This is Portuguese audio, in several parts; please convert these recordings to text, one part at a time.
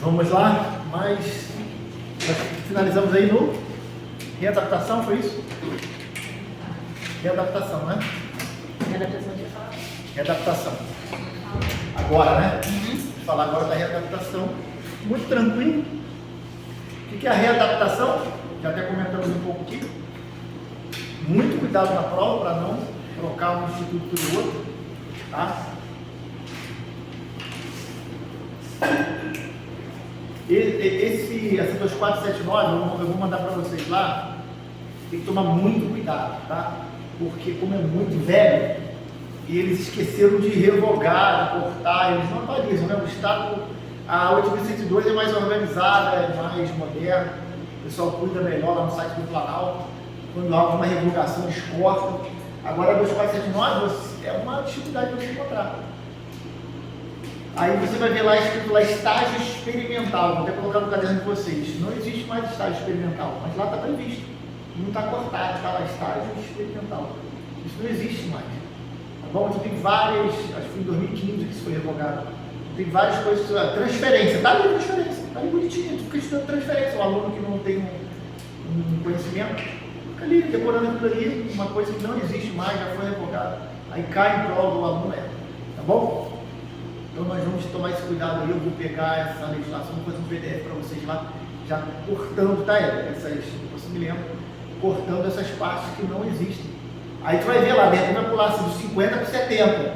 Vamos lá, mas finalizamos aí no readaptação, foi isso? Readaptação, né? Readaptação de falar. Readaptação. Agora, né? Vou falar agora da readaptação. Muito tranquilo. O que é a readaptação? Já até comentamos um pouco aqui. Muito cuidado na prova para não trocar um instituto pelo outro, tá? Essa 2479, eu vou mandar para vocês lá, tem que tomar muito cuidado, tá? Porque como é muito velho, eles esqueceram de revogar, de cortar, eles não atualizam, né? O Estado, a 8102 é mais organizada, é mais moderna, o pessoal cuida melhor lá no site do Planalto, quando há alguma revogação, eles cortam. Agora a 2479 é uma dificuldade para você encontrar. Aí você vai ver lá escrito lá estágio experimental, vou até colocar no caderno de vocês. Não existe mais estágio experimental, mas lá está previsto. Não está cortado, está lá estágio experimental. Isso não existe mais. Tá bom? Então tem várias, acho que foi em 2015 que isso foi revogado. Tem várias coisas, transferência, está ali transferência, está ali bonitinho, tu fica estudando transferência. Um aluno que não tem um conhecimento, fica ali decorando aquilo ali, uma coisa que não existe mais, já foi revogada. Aí cai em prol do aluno, tá bom? Então nós vamos tomar esse cuidado aí, eu vou pegar essa legislação, vou fazer um PDF para vocês lá, já cortando, tá? Depois você me lembra, cortando essas partes que não existem. Aí tu vai ver lá dentro, vai pular assim, dos 50 para 70.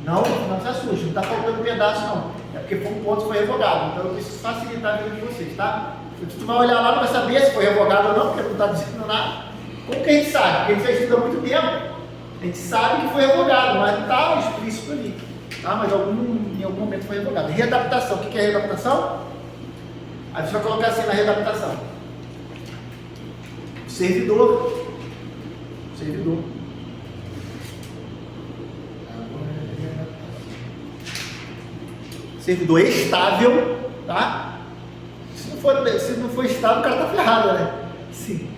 Não se assuste, não está faltando pedaço não. É porque foi um ponto que foi revogado, então eu preciso facilitar a vida de vocês, tá? Se tu vai olhar lá, não vai saber se foi revogado ou não, porque não está dizendo nada. Como que a gente sabe? Porque a gente já estuda há muito tempo, a gente sabe que foi revogado, mas não está explícito ali. Tá? Mas em algum momento foi revogado. Readaptação, o que é readaptação? A gente vai colocar assim na readaptação: servidor. Servidor estável, tá? Se não for estável, o cara tá ferrado, né? Sim.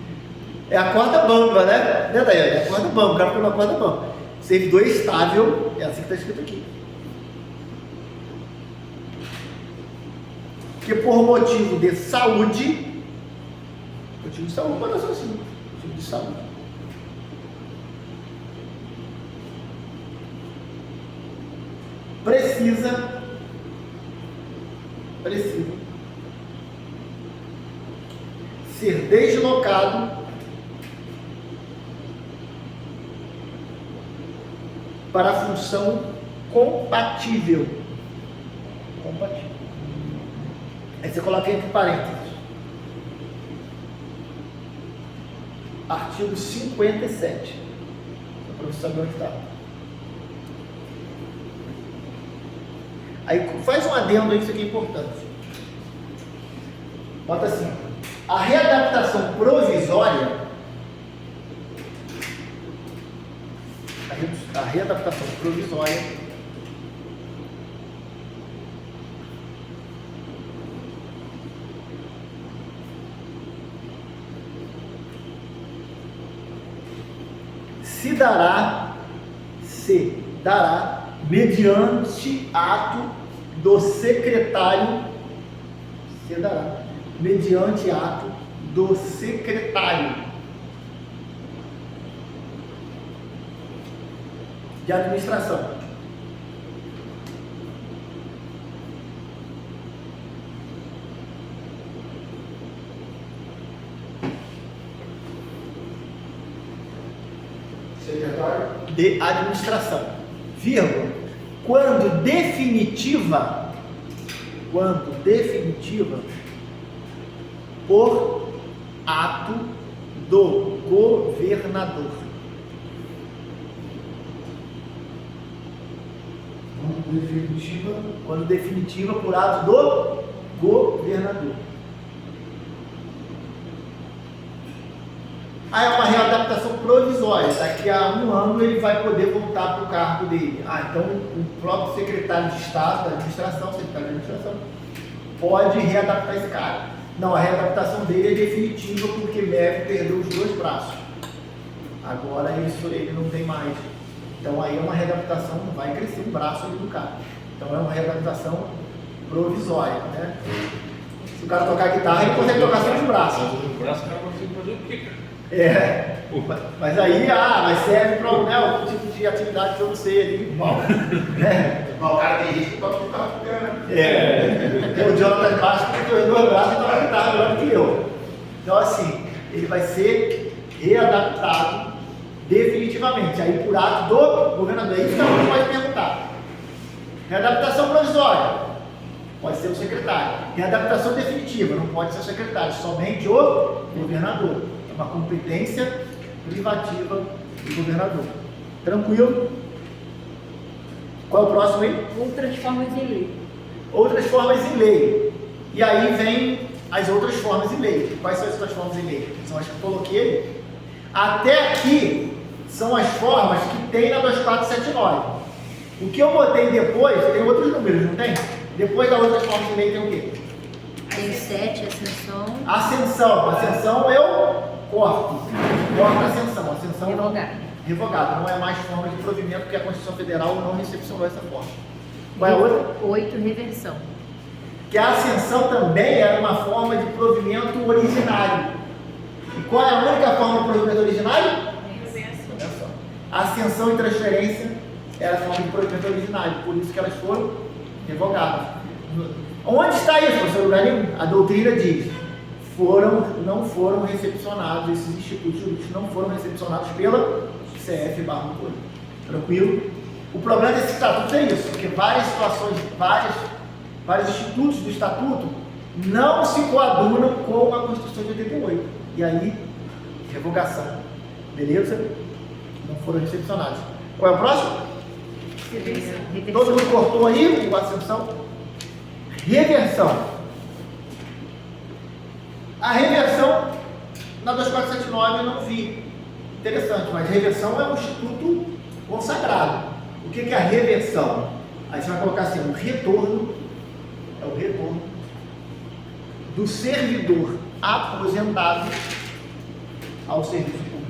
É a corda bamba, né? Né, Daiane? É a corda bamba, o cara fica na corda bamba. Servidor estável, é assim que está escrito aqui. Que por motivo de saúde, pode ser assim, motivo de saúde, precisa ser deslocado para a função compatível. Aí você coloca entre parênteses. Artigo 57. Para você saber onde está. Aí faz um adendo aí, isso aqui é importante. Bota assim: a readaptação provisória, se dará mediante ato do secretário, de administração. Secretário de administração, vírgula, quando definitiva, por ato do governador. Quando definitiva por ato do governador. Aí é uma readaptação provisória. Daqui a um ano ele vai poder voltar para o cargo dele. Então o próprio secretário de Estado da administração, pode readaptar esse cara. Não, a readaptação dele é definitiva porque Meve perdeu os 2 braços. Agora isso ele não tem mais. Então aí é uma readaptação, vai crescer um braço ali do cara. Então é uma readaptação provisória, né? Se o cara tocar guitarra, ele consegue tocar sem os braços. Mas o braço, o cara consegue fazer o quê, cara? Mas aí, mas serve para o tipo de atividade que eu não sei ali. O cara tem risco para tocar ficando. Tem o Jonathan embaixo que tem os dois braços e toca guitarra melhor que eu. Então, assim, ele vai ser readaptado definitivamente. Aí, por ato do governador. Aí, então, você pode perguntar. Readaptação provisória. Pode ser o secretário. Readaptação definitiva. Não pode ser o secretário. Somente o governador. É uma competência privativa do governador. Tranquilo? Qual é o próximo aí? Outras formas em lei. Outras formas em lei. E aí vem as outras formas em lei. Quais são as outras formas em lei? São as que eu coloquei. Até aqui são as formas que tem na 2479. O que eu botei depois, tem outros números, não tem? Depois das outras formas em lei tem o quê? Tem 7, ascensão. Ascensão eu corto a ascensão. Ascensão Revogada. Revogada. Não é mais forma de provimento porque a Constituição Federal não recepcionou essa forma. Qual é a outra? 8, reversão. Que a ascensão também era uma forma de provimento originário. E qual é a única forma de provimento originário? Olha só. Ascensão e transferência era a forma de provimento originário, por isso que elas foram revogadas. Onde está isso, professor Lugarinho? A doutrina diz: não foram recepcionados, esses institutos jurídicos não foram recepcionados pela CF/motor. Tranquilo? O problema desse estatuto é isso, porque várias situações, vários institutos do estatuto não se coadunam com a Constituição de 88. E aí, revogação. Beleza? Não foram recepcionados. Qual é o próximo? Reversão. Todo mundo cortou aí o ascensão? Reversão. A reversão na 2479 eu não vi. Interessante, mas reversão é um instituto consagrado. O que é a reversão? Aí você vai colocar assim, o retorno é o retorno do servidor aposentado ao serviço público.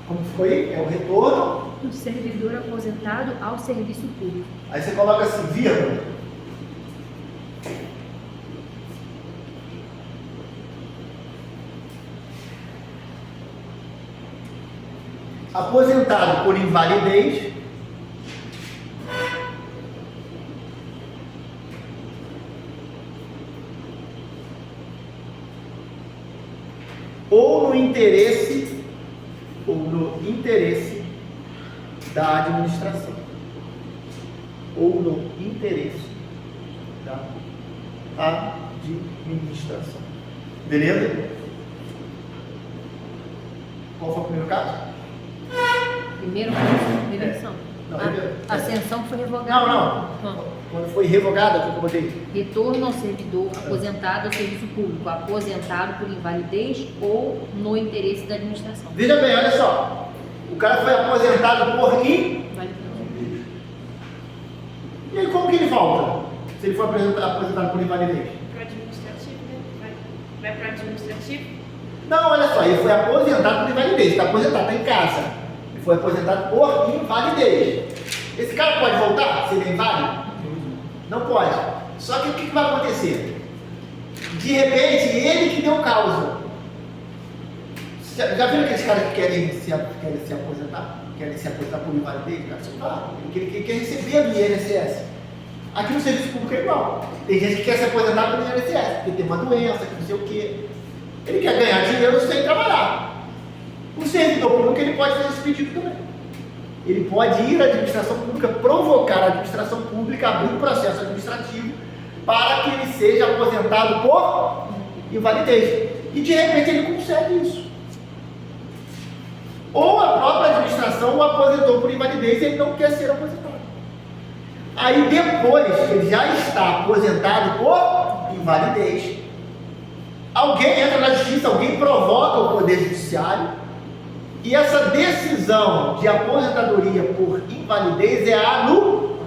Como foi? É o retorno Do servidor aposentado ao serviço público. Aí você coloca assim, vírgula. Aposentado por invalidez ou no interesse da administração. Ou no interesse da administração. Beleza? Qual foi o primeiro caso? Primeiro caso, reversão. Não, A ascensão foi revogada. Não. Quando foi revogada, o que eu botei? Retorno ao servidor aposentado ao serviço público, aposentado por invalidez ou no interesse da administração. Veja bem, olha só. O cara foi aposentado por Invalidez. E aí como que ele volta? Se ele foi aposentado por invalidez? Para o administrativo, né? Vai para o administrativo? Não, olha só, ele foi aposentado por invalidez. Está aposentado, está em casa. Ele foi aposentado por invalidez. Esse cara pode voltar se ele é inválido? Não pode. Só que o que vai acontecer? De repente, ele que deu causa. Já viram aqueles caras que querem se aposentar? Querem se aposentar por invalidez? Ele quer receber do INSS. Aqui no serviço público é igual. Tem gente que quer se aposentar pelo INSS, porque tem uma doença, que não sei o quê. Ele quer ganhar dinheiro sem trabalhar. O servidor público ele pode fazer esse pedido também. Ele pode ir à administração pública, provocar a administração pública, abrir um processo administrativo para que ele seja aposentado por invalidez. E de repente ele consegue isso. Ou a própria administração o aposentou por invalidez e ele não quer ser aposentado. Aí depois que ele já está aposentado por invalidez, alguém entra na justiça, alguém provoca o poder judiciário e essa decisão de aposentadoria por invalidez é anulada.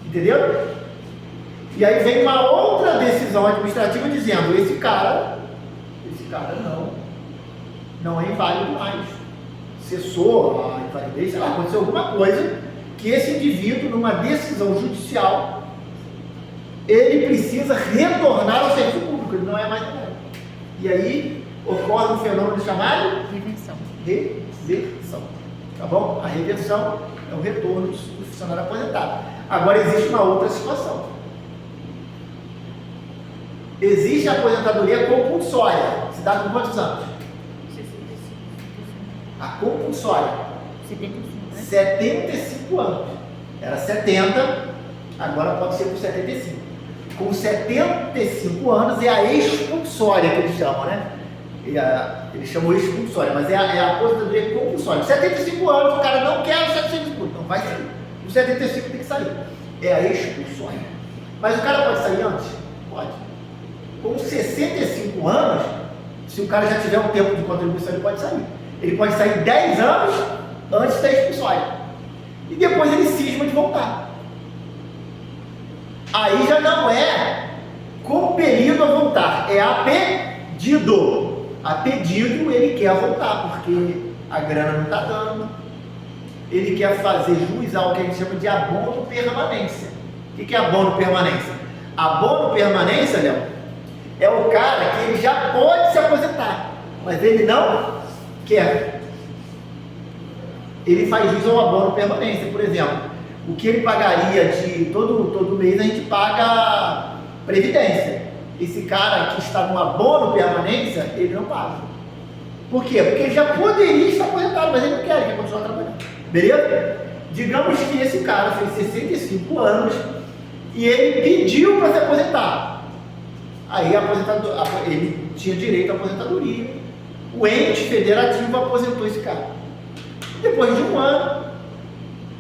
Entendeu? E aí vem uma outra decisão administrativa dizendo, esse cara não é inválido mais. Cessou a invalidez, sei lá, aconteceu alguma coisa que esse indivíduo, numa decisão judicial, ele precisa retornar ao serviço público, ele não é mais inválido. E aí ocorre um fenômeno chamado reversão. Tá bom? A reversão é o retorno do funcionário aposentado. Agora existe uma outra situação. Existe a aposentadoria compulsória. Se dá com quantos anos? 65. A compulsória. 75, né? 75 anos. Era 70, agora pode ser por 75. Com 75 anos é a expulsória que eles chamam, né? Eles chamam expulsória, mas é a aposentadoria compulsória. 75 anos, o cara não quer o 75, não vai sair. O 75 tem que sair. É a expulsória. Mas o cara pode sair antes? Pode. Com 65 anos, se o cara já tiver um tempo de contribuição, ele pode sair. Ele pode sair 10 anos antes da expulsória. E depois ele cisma de voltar. Aí já não é compelido a voltar, é a pedido. A pedido ele quer voltar, porque a grana não está dando. Ele quer fazer jus ao que a gente chama de abono permanência. O que é abono permanência? Abono permanência, Léo, é o cara que ele já pode se aposentar, mas ele não quer. Ele faz jus ao abono permanência, por exemplo. O que ele pagaria de todo mês, a gente paga previdência. Esse cara que está no abono permanência, ele não paga. Por quê? Porque ele já poderia estar aposentado, mas ele não quer, ele quer continuar trabalhando. Beleza? Digamos que esse cara fez 65 anos e ele pediu para se aposentar. Aí ele tinha direito à aposentadoria. O ente federativo aposentou esse cara. Depois de um ano,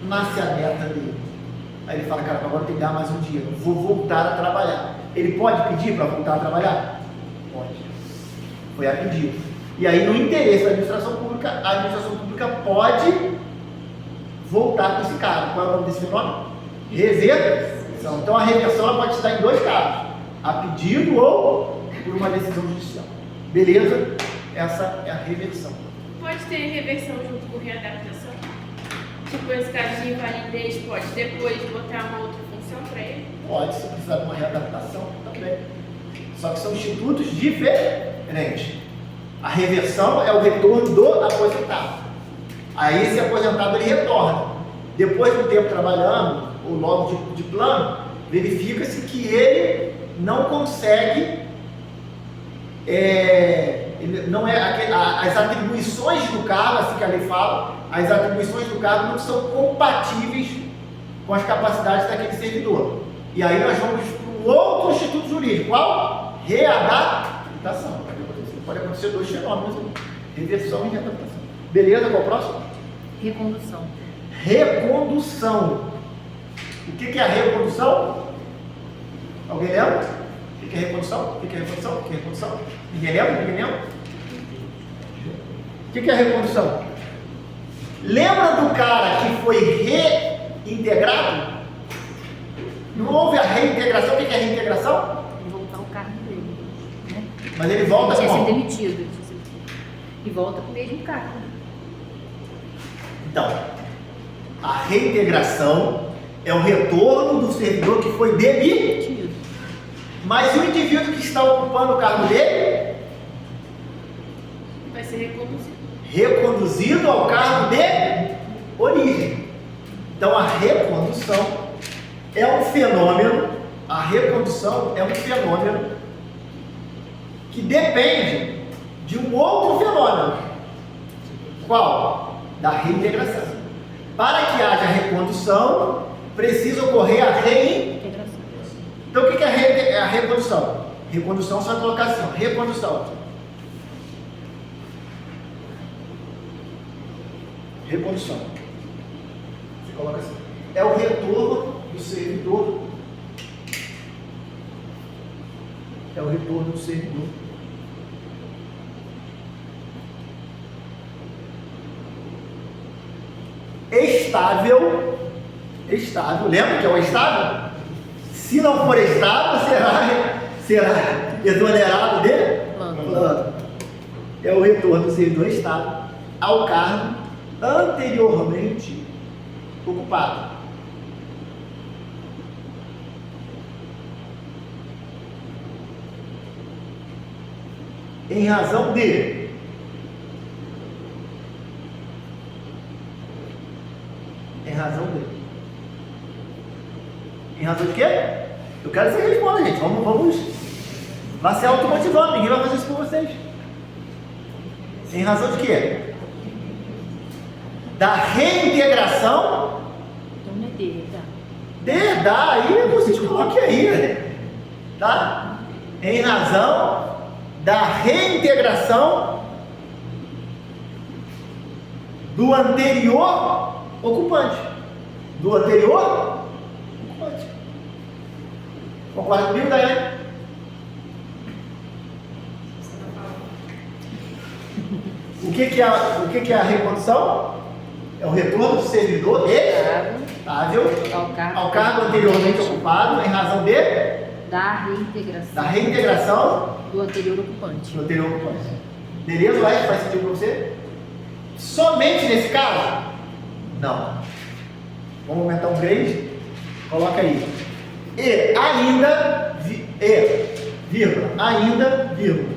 nasce a neta dele. Aí ele fala, cara, agora tem que dar mais um dia, vou voltar a trabalhar. Ele pode pedir para voltar a trabalhar? Pode. Foi a pedido. E aí, no interesse da administração pública, a administração pública pode voltar com esse cara. Qual é o nome desse fenômeno? Reversão. Então a reversão ela pode se dar em dois casos: a pedido ou por uma decisão judicial. Beleza? Essa é a reversão. Pode ter reversão junto com readaptação? Tipo, esse caso de invalidez pode depois botar uma outra função para ele? Pode, se precisar de uma readaptação, também. Só que são institutos diferentes. A reversão é o retorno do aposentado. Aí esse aposentado ele retorna. Depois de um tempo trabalhando, ou logo de plano, verifica-se que ele não consegue, ele não é as atribuições do cargo, assim que a lei fala, as atribuições do cargo não são compatíveis com as capacidades daquele servidor. E aí nós vamos para um outro instituto jurídico. Qual? Readaptação. Pode acontecer dois fenômenos: reversão e readaptação. Beleza? Qual o próximo? Recondução. Recondução. O que é a recondução? Alguém lembra? O que é recondução? O que é recondução? O que é recondução? Ninguém lembra? Ninguém lembra? O que é recondução? Lembra do cara que foi reintegrado? Não houve a reintegração? O que é reintegração? Voltar ao cargo dele, né? Mas ele volta Ele tinha sido como? demitido. E volta com o mesmo cargo. Então, a reintegração é o retorno do servidor que foi demitido. Mas o indivíduo que está ocupando o cargo dele Vai ser reconduzido. reconduzido ao cargo de origem. Então a recondução é um fenômeno, que depende de um outro fenômeno. Qual? Da reintegração. Para que haja recondução, precisa ocorrer a reintegração. Então o que é a recondução? Recondução, você vai colocar assim, ó, recondução. Recondução. Você coloca assim. É o retorno do servidor. É o retorno do servidor. Estável. Lembra que é o estável? Se não for estável, será exonerado de plano. É o retorno do servidor estável ao cargo anteriormente ocupado. Em razão de quê? Eu quero que você responda, gente. Vamos. Vai ser automotivando, ninguém vai fazer isso por vocês. Em razão de quê? Da reintegração. Então não é dele, tá? Dá aí, vocês coloquem aí. Tá? Em razão da reintegração do anterior ocupante. Concorda comigo, Daiane? O que é a recondução? É o retorno do servidor estável ao cargo anteriormente ocupado em razão da da reintegração do anterior ocupante. Beleza? Faz sentido para você? Somente nesse caso? Não. Vamos aumentar um grade. Coloca aí. E ainda, vírgula.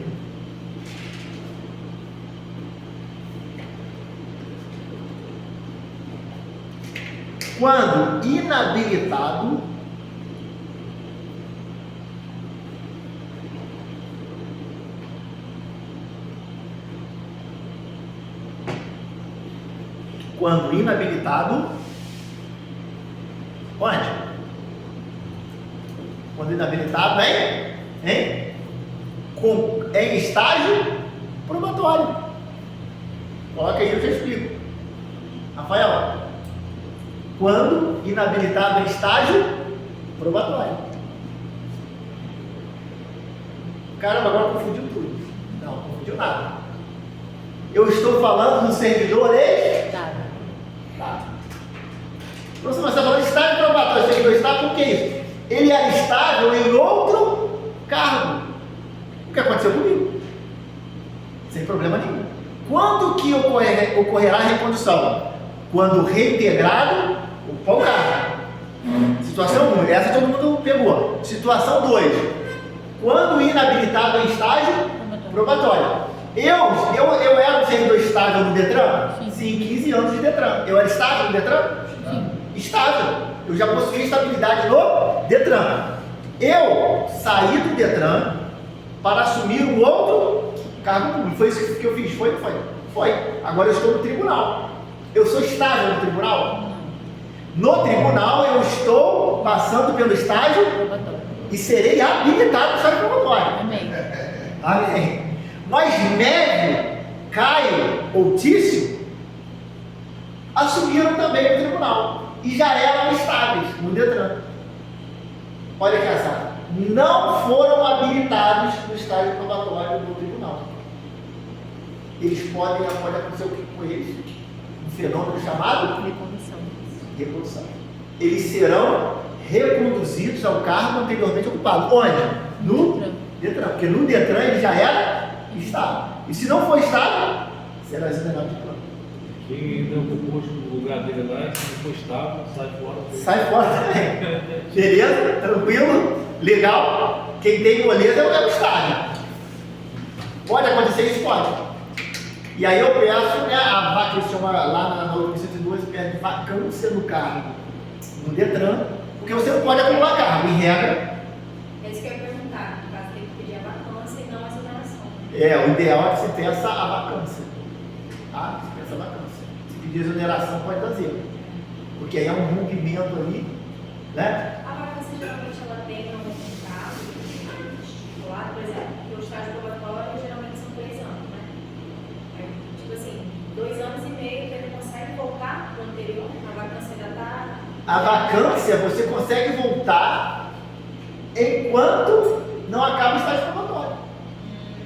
Quando inabilitado, onde? Quando inabilitado em estágio probatório. Coloca aí, eu já explico. Rafael, quando inabilitado em estágio probatório. Caramba, agora confundiu tudo. Não confundiu nada. Eu estou falando do servidor estável. Tá. Professor, mas você está falando de estágio probatório, servidor estável, por que isso? Ele era estável em outro cargo. O que aconteceu comigo? Sem problema nenhum. Quando que ocorrerá a recondução? Quando reintegrado, ocupar o cargo. Situação 1, essa todo mundo pegou. Situação 2, quando inabilitado em estágio probatório. Eu era um servidor estável no Detran? Sim, 15 anos de Detran. Eu era estável no Detran? Sim. Estável. Eu já possuía estabilidade no Detran. Eu saí do Detran para assumir um outro cargo público. Foi isso que eu fiz? Foi ou não foi? Foi. Agora eu estou no tribunal. Eu sou estável no tribunal? No tribunal eu estou passando pelo estágio e serei habilitado no estágio probatório. Amém. Mas Médio, Caio ou Tício assumiram também o tribunal e já eram estáveis no Detran. Olha que azar. Não foram habilitados no estágio probatório do tribunal. Eles pode acontecer o que com eles? Um fenômeno chamado recondução. Eles serão reconduzidos ao cargo anteriormente ocupado. Onde? No Detran. Porque no Detran ele já era estável. E se não for estável, será exonerado de plano. Quem deu o posto no lugar dele lá, se não for estável, sai fora. Sai fora também. Beleza? Tranquilo? Legal? Quem tem moleza é o estável. Pode acontecer isso? Pode. E aí eu peço, né, a vaca que se chama lá na 112, pede vacância no cargo no Detran, porque você não pode acumular cargo, em regra. É isso que eu ia perguntar, no caso tem que pedir a vacância e não a exoneração. O ideal é que se peça a vacância. Tá? Se peça a vacância. Se pedir exoneração pode fazer. Porque aí é um rompimento ali, né? A vacância geralmente ela tem um prazo estipulado, por exemplo, que o estágio probatório geralmente são 3 anos, né? Tipo assim, 2 anos e meio que ele consegue voltar para o anterior, a vacância ainda está. A vacância você consegue voltar enquanto não acaba o estágio probatório.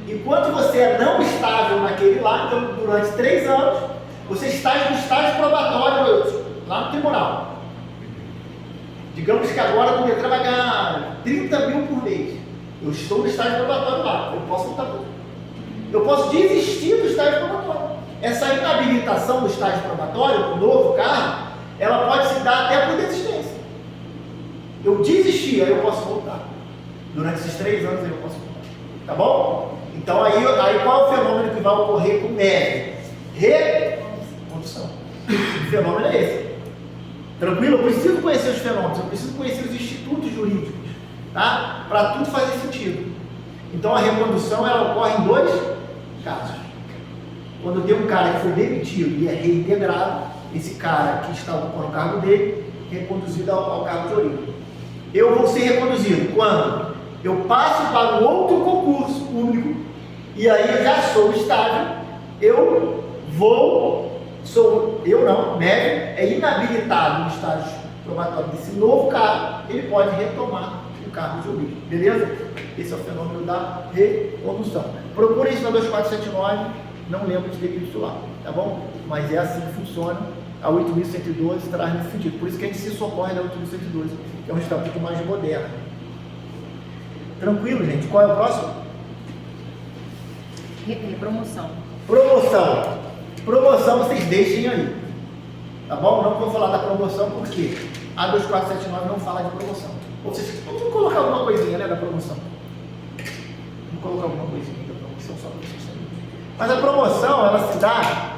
Enquanto você é não estável naquele lá, então durante 3 anos, você está no estágio probatório lá no tribunal. Digamos que agora o Detran vai ganhar 30 mil por mês. Eu estou no estágio probatório lá. Eu posso voltar para. Eu posso desistir do estágio probatório. Essa inabilitação do estágio probatório, do novo carro, ela pode se dar até por desistência. Eu desisti, aí eu posso voltar. Durante esses 3 anos aí eu posso voltar. Tá bom? Então aí qual é o fenômeno que vai ocorrer com o MEV? Recondução. O fenômeno é esse. Tranquilo? Eu preciso conhecer os fenômenos, eu preciso conhecer os institutos jurídicos, tá? Para tudo fazer sentido. Então a recondução ela ocorre em 2 casos. Quando tem um cara que foi demitido e é reintegrado, esse cara que está ocupando o cargo dele, reconduzido ao cargo de origem. Eu vou ser reconduzido quando eu passo para um outro concurso público e aí eu já sou estável, MEV é inabilitado no estágio probatório desse novo cargo, ele pode retomar o cargo de origem, beleza? Esse é o fenômeno da recondução. Procure isso na 2479, não lembro de ter isso lá, tá bom? Mas é assim que funciona. A 8.112 traz nesse sentido. Por isso que a gente se socorre da 8.112, que é um estatuto mais moderno. Tranquilo, gente? Qual é o próximo? Promoção. Promoção. Promoção vocês deixem aí. Tá bom? Não vou falar da promoção porque a 2479 não fala de promoção. Ou seja, vamos colocar alguma coisinha, né, da promoção. Vamos colocar alguma coisinha da promoção só para vocês saberem. Mas a promoção, ela se dá.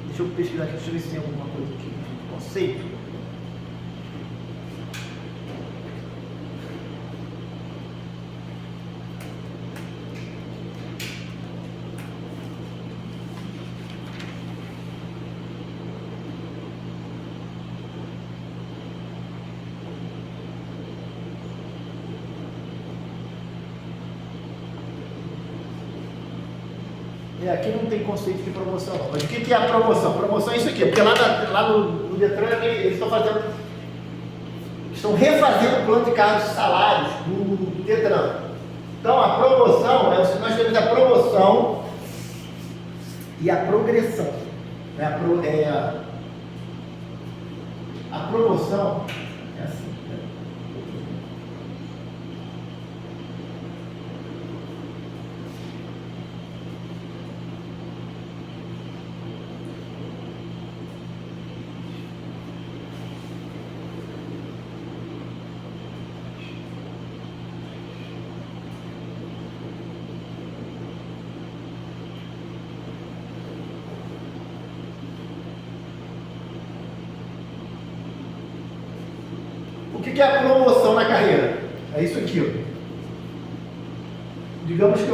Deixa eu pesquisar aqui, deixa eu ver se tem alguma coisa aqui. Conceito. Aqui não tem conceito de promoção, não. Mas o que é a promoção? Promoção é isso aqui, porque lá no Detran eles estão refazendo o plano de cargos e salários do Detran. Então a promoção, nós temos a promoção e a progressão. A promoção é assim. O que é a promoção na carreira? É isso aqui, ó. Digamos que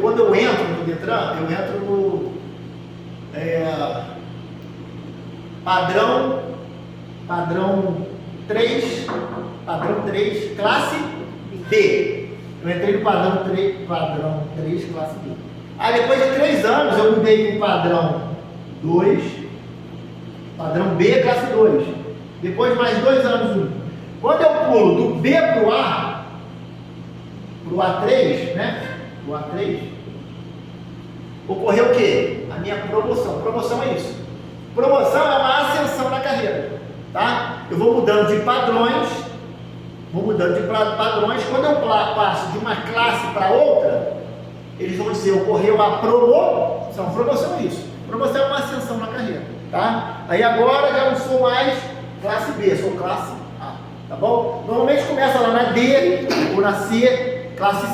quando eu entro no Detran, eu entro no padrão 3, classe B. Eu entrei no padrão 3, classe B. Aí depois de 3 anos eu mudei para o padrão 2, padrão B, classe 2. Depois mais 2 anos 1. Quando eu pulo do B para o A, para o A3, né? O A3, ocorreu o quê? A minha promoção. Promoção é isso. Promoção é uma ascensão na carreira, tá? Eu vou mudando de padrões. Quando eu passo de uma classe para outra, eles vão dizer, ocorreu a promoção. Promoção é isso. Promoção é uma ascensão na carreira, tá? Aí agora já não sou mais classe B, sou classe A, tá bom? Normalmente começa lá na D ou na C, classe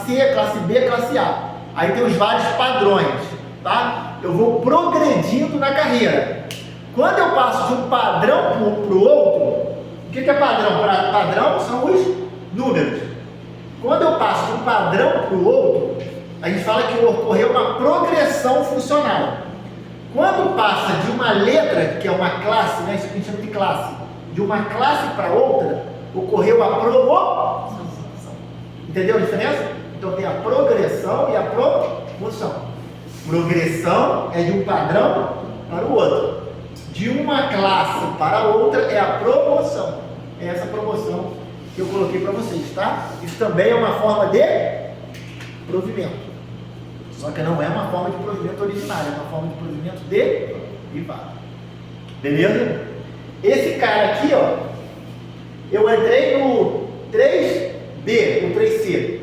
B, classe A. Aí tem os vários padrões, tá? Eu vou progredindo na carreira. Quando eu passo de um padrão para o outro, o que é padrão? Padrão são os números. Quando eu passo de um padrão para o outro, a gente fala que ocorreu uma progressão funcional. Quando passa de uma letra, que é uma classe, né? Isso que a gente chama de classe, de uma classe para outra, ocorreu a promoção. Entendeu a diferença? Então tem a progressão e a promoção. Progressão é de um padrão para o outro. De uma classe para outra é a promoção. É essa promoção que eu coloquei para vocês, tá? Isso também é uma forma de provimento. Só que não é uma forma de provimento originária, é uma forma de provimento derivado. Beleza? Esse cara aqui, ó, eu entrei no 3B, no 3C.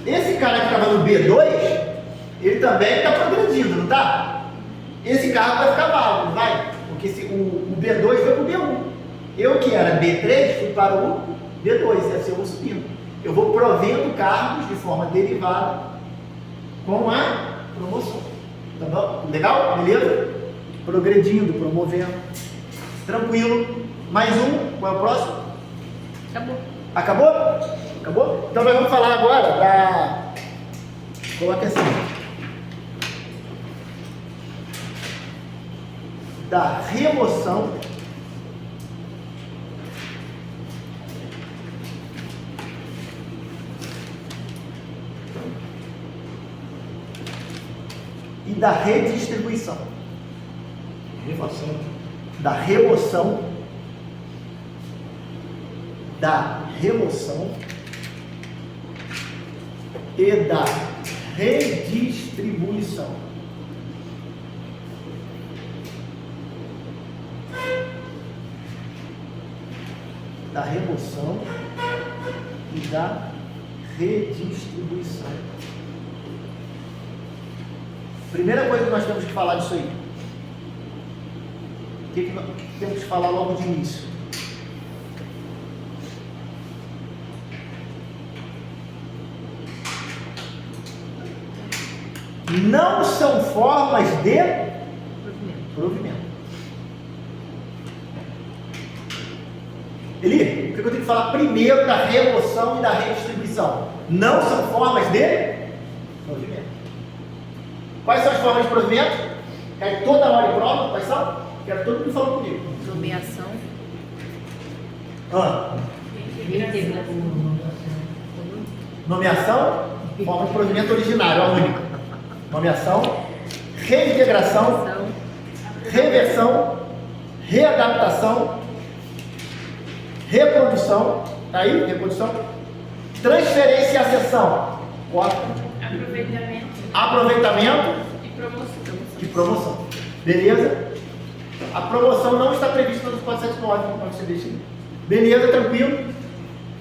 Esse cara que estava no B2, ele também está progredindo, não está? Esse carro vai ficar vago, não vai? Porque o B2 foi para o B1. Eu que era B3 fui para o B2, assim eu vou subindo. Eu vou provendo cargos de forma derivada com a promoção. Tá bom? Legal? Beleza? Progredindo, promovendo. Tranquilo. Mais um. Qual é o próximo? Acabou. Acabou? Acabou? Então nós vamos falar agora da... Coloca assim. Da remoção e da redistribuição. Remoção. Da remoção. Da remoção e da redistribuição. Da remoção e da redistribuição. Primeira coisa que nós temos que falar disso aí. O que nós temos que falar logo de início? Não são formas de provimento. Eli, o que eu tenho que falar primeiro da remoção e da redistribuição? Não são formas de provimento. Quais são as formas de provimento? Quero toda hora de prova, quais são? Quero todo mundo falando comigo. Nomeação. Nomeação, forma de provimento originário, a única. Nomeação, reintegração, reversão, readaptação, reprodução, tá aí, reprodução, transferência e acessão, 4. Aproveitamento e promoção. Beleza? A promoção não está prevista no 479, como você deixa aí. Beleza, tranquilo?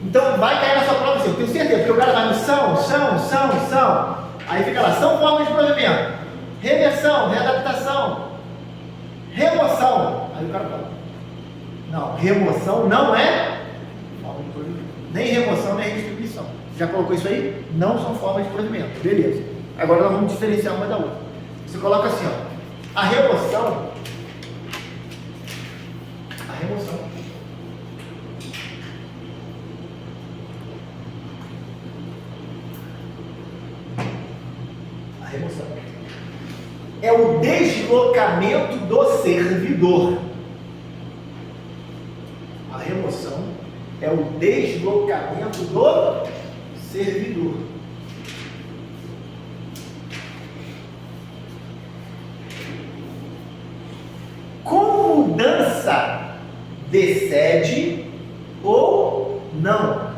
Então vai cair na sua prova assim, eu tenho certeza, porque o cara vai no são. Aí fica lá, são formas de provimento. Reversão, readaptação, remoção. Aí o cara fala, não, remoção não é forma de provimento. Nem remoção, nem redistribuição. Já colocou isso aí? Não são formas de provimento. Beleza. Agora nós vamos diferenciar uma da outra. Você coloca assim, ó. A remoção. A remoção é o deslocamento do servidor. A remoção é o deslocamento do servidor. Com mudança de sede ou não.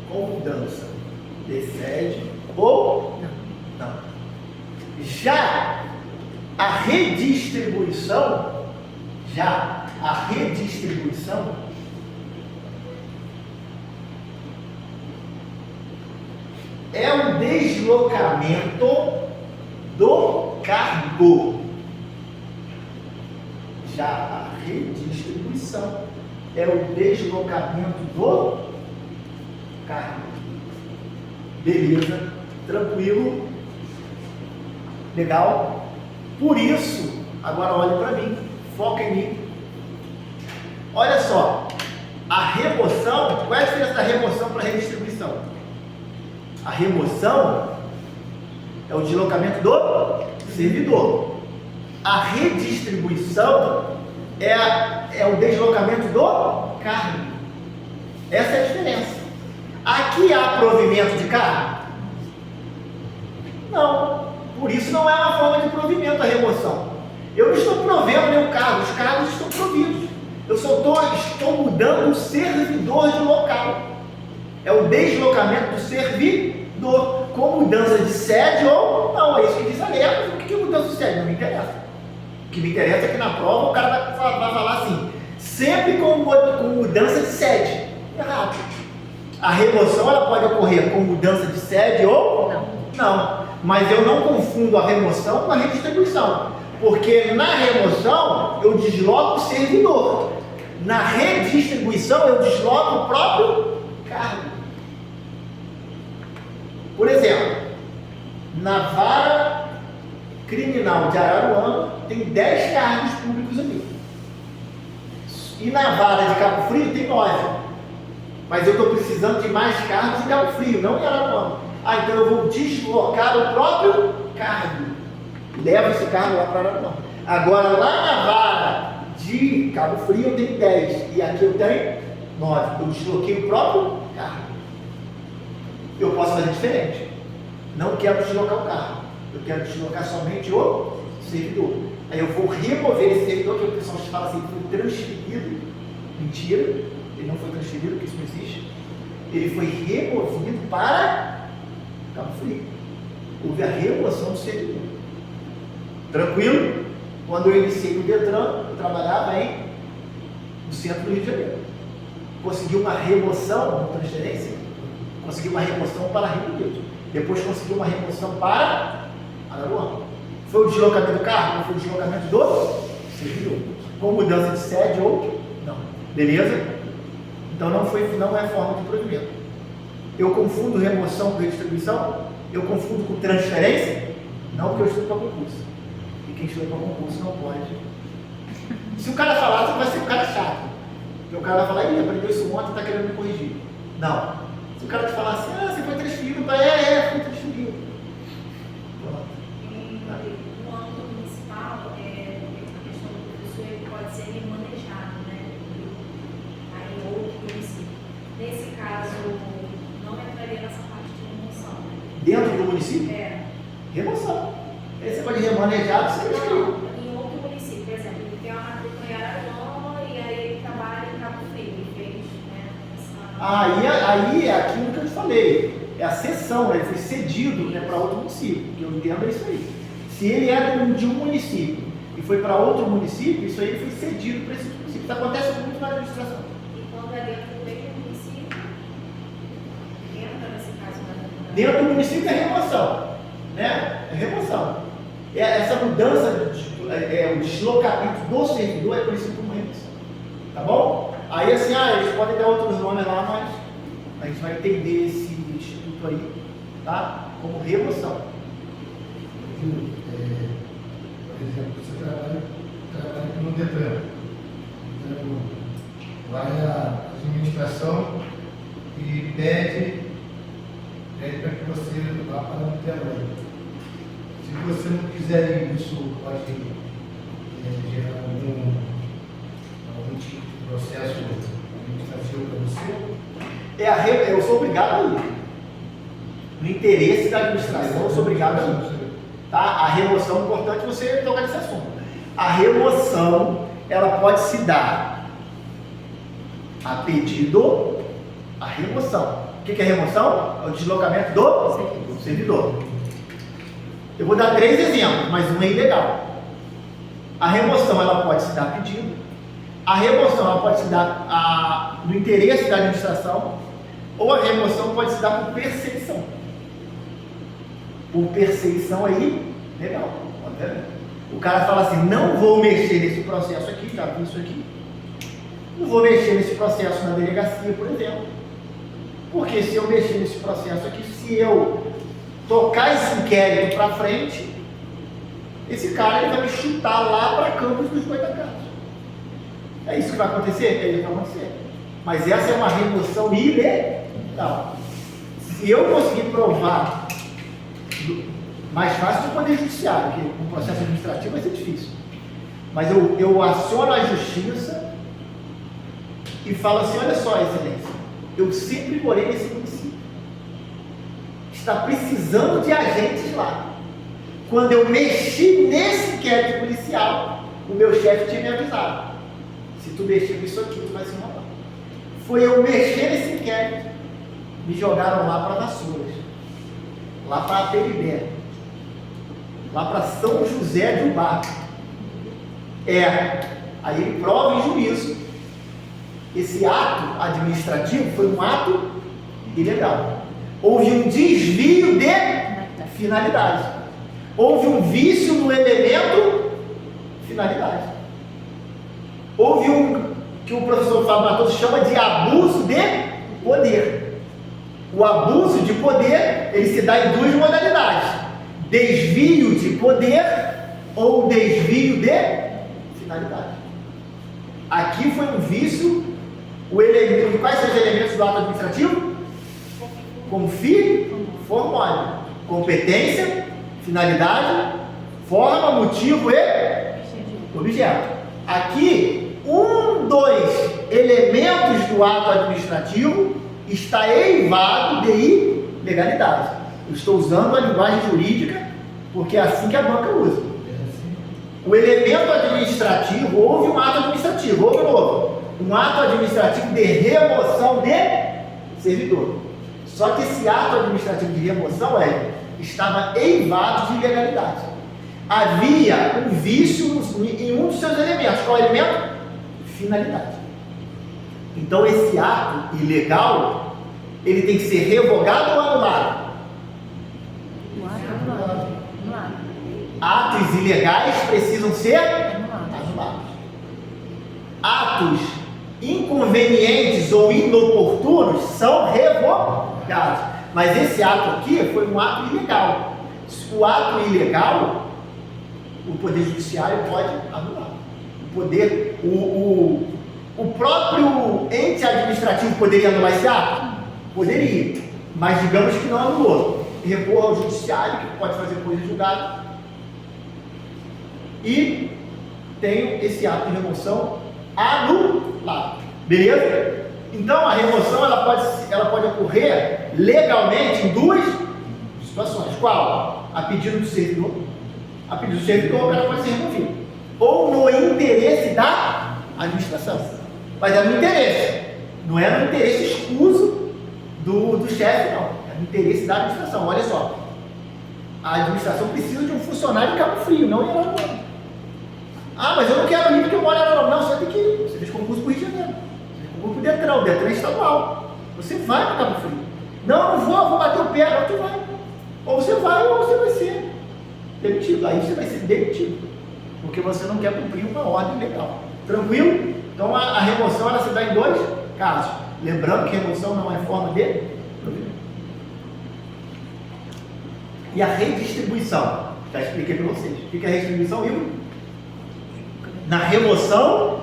Com mudança de sede ou não. Já a redistribuição, é o deslocamento do cargo. Já a redistribuição é o deslocamento do cargo. Beleza? Tranquilo? Legal? Por isso, agora olhe para mim, foca em mim. Olha só, a remoção, qual é a diferença da remoção para a redistribuição? A remoção é o deslocamento do servidor. A redistribuição é o deslocamento do cargo. Essa é a diferença. Aqui há provimento de cargo? Não. Por isso não é uma forma de provimento a remoção. Eu não estou provendo nenhum cargo, os cargos estão providos. Eu só estou mudando o servidor de local. É o deslocamento do servidor. com mudança de sede ou não. É isso que diz a lei. Mas o que é mudança de sede? Não me interessa. O que me interessa é que na prova o cara vai falar assim, sempre com mudança de sede. Errado. A remoção ela pode ocorrer com mudança de sede ou não. Mas eu não confundo a remoção com a redistribuição. Porque na remoção eu desloco o servidor. Na redistribuição eu desloco o próprio cargo. Por exemplo, na vara criminal de Araruama tem 10 cargos públicos ali. E na vara de Cabo Frio tem 9. Mas eu estou precisando de mais cargos em Cabo Frio, não em Araruama. Então eu vou deslocar o próprio cargo. Levo esse cargo lá para Araruama. Agora lá na vara de Cabo Frio eu tenho 10. E aqui eu tenho 9. Eu desloquei o próprio cargo. Eu posso fazer diferente. Não quero deslocar o cargo. Eu quero deslocar somente o servidor. Aí eu vou remover esse servidor, que o pessoal fala assim, foi transferido. Mentira, ele não foi transferido, porque isso não existe. Ele foi removido para Cabo Frio. Houve a remoção do servidor. Tranquilo? Quando eu iniciei no Detran, eu trabalhava no centro do Rio de Janeiro. Consegui uma remoção, uma transferência, consegui uma remoção para Rio Preto. Depois consegui uma remoção para Araruama. Foi o deslocamento do carro? Não foi o deslocamento do servidor. Com mudança de sede ou não. Beleza? Então não é forma de provimento. Eu confundo remoção com redistribuição? Eu confundo com transferência? Não, porque eu estudo para concurso. E quem estuda para concurso não pode. Se o cara falar, você vai ser um cara chato. Porque o cara vai falar, aprendeu isso ontem e está querendo me corrigir. Não. Se o cara te falar assim, você foi transferido, fui transferido. Pronto. No âmbito municipal, a questão do professor ele pode ser remanejado, né? Aí em outro município. Nesse caso, não entraria nessa parte de remoção, né? Dentro do município? Remoção. Aí você pode remanejar, você transferiu. Em outro município, por exemplo, ele tem uma matrícula em Araruama e aí ele trabalha em Cabo Frio, ele fez, né? Aí é aquilo que eu te falei, é a cessão, né? Ele foi cedido, né, para outro município, que eu entendo é isso aí. Se ele é de um município e foi para outro município, isso aí foi cedido para esse município. Isso acontece muito na administração. E quando é dentro do mesmo município, entra nesse caso da Dentro do município é remoção, né? É remoção. Essa mudança, o deslocamento do servidor é conhecido como remoção. Tá bom? Aí assim, eles podem dar outros nomes lá, mas a gente vai entender esse instituto aí, tá? Como remoção. Por exemplo, você trabalha no Detran. Então, vai a administração e pede para que você vá para o Niterói. Se você não quiser ir, isso pode gerar algum tipo de processo administrativo para você? Eu sou obrigado a ir. No interesse da administração, eu sou obrigado a ir. Tá? A remoção, é importante você tocar nesse assunto. A remoção, ela pode se dar a pedido, a remoção. O que é remoção? É o deslocamento do servidor. Eu vou dar 3 exemplos, mas um é ilegal. A remoção, ela pode se dar a pedido. A remoção, ela pode se dar no interesse da administração. Ou a remoção pode se dar por perseguição. Por perseguição aí, legal, obviamente. O cara fala assim, não vou mexer nesse processo aqui, já vi isso aqui. Não vou mexer nesse processo na delegacia, por exemplo. Porque se eu mexer nesse processo aqui, se eu tocar esse inquérito para frente, esse cara ele vai me chutar lá para Campos dos Goitacazes. É isso que vai acontecer? É isso que vai acontecer. Mas essa é uma remoção ilegal. Se eu conseguir provar, mais fácil do Poder Judiciário, porque o processo administrativo vai ser difícil. Mas eu aciono a justiça e falo assim, olha só, excelência, eu sempre morei nesse município. Está precisando de agentes lá. Quando eu mexi nesse inquérito policial, o meu chefe tinha me avisado. Se tu mexer com isso aqui, tu vai se enrolar. Foi eu mexer nesse inquérito, me jogaram lá para Vassouras. lá para Peribé, lá para São José de Ubá. Aí ele prova em juízo. Esse ato administrativo foi um ato ilegal. Houve um desvio de finalidade. Houve um vício no elemento finalidade. Houve que o professor Fábio Matoso chama de abuso de poder. O abuso de poder, ele se dá em duas modalidades: desvio de poder ou desvio de finalidade. Aqui foi um vício. Quais são os elementos do ato administrativo? Conformidade, competência, finalidade, forma, motivo e objeto. Aqui, dos elementos do ato administrativo está eivado de ilegalidade. Eu estou usando a linguagem jurídica porque é assim que a banca usa. O elemento administrativo, houve um ato administrativo, um ato administrativo de remoção de servidor. Só que esse ato administrativo de remoção estava eivado de ilegalidade. Havia um vício em um dos seus elementos. Qual é o elemento? Finalidade. Então esse ato ilegal, ele tem que ser revogado ou anulado? Atos ilegais precisam ser anulados. Atos inconvenientes ou inoportunos são revogados. Mas esse ato aqui foi um ato ilegal. O ato ilegal, o Poder Judiciário pode anular. O próprio ente administrativo poderia anular esse ato? Poderia. Mas digamos que não anulou. Recorra ao Judiciário, que pode fazer coisa julgada. E tem esse ato de remoção anulado. Beleza? Então a remoção ela pode ocorrer legalmente em duas situações. Qual? A pedido do servidor. A pedido do servidor, o cara pode ser removido. Ou no interesse da administração. Mas é no interesse. Não é no interesse escuso do chefe, não. É no interesse da administração. Olha só. A administração precisa de um funcionário em Cabo Frio, não em Araraquara. Ah, mas eu não quero ir porque eu moro em Araraquara. Não, você tem que ir. Você fez concurso para o Rio de Janeiro. Você fez concurso para o Detran. O Detran é estadual. Você vai para Cabo Frio. Não vou bater o pé. Não, tu vai. Ou você vai ou você vai ser demitido. Aí você vai ser demitido. Porque você não quer cumprir uma ordem legal. Tranquilo? Então a remoção ela se dá em dois casos. Lembrando que remoção não é forma de provimento. E a redistribuição? Já expliquei para vocês. O que é a redistribuição, Igor? Na remoção,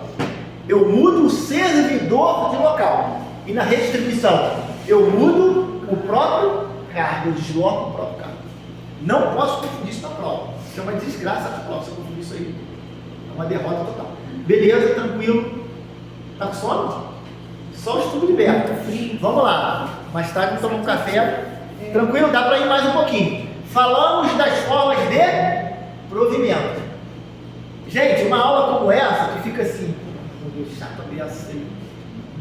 eu mudo o servidor de local. E na redistribuição, eu mudo o próprio cargo. Eu desloco o próprio cargo. Não posso confundir isso na prova. Isso é uma desgraça na prova. Se eu confundir isso aí, é uma derrota total. Beleza, tranquilo. Tá com sono? Só o estudo liberto. Vamos lá. Mais tarde vamos tomar um café. Tranquilo? Dá para ir mais um pouquinho. Falamos das formas de provimento. Gente, uma aula como essa que fica assim, meu Deus, chato a beça aí.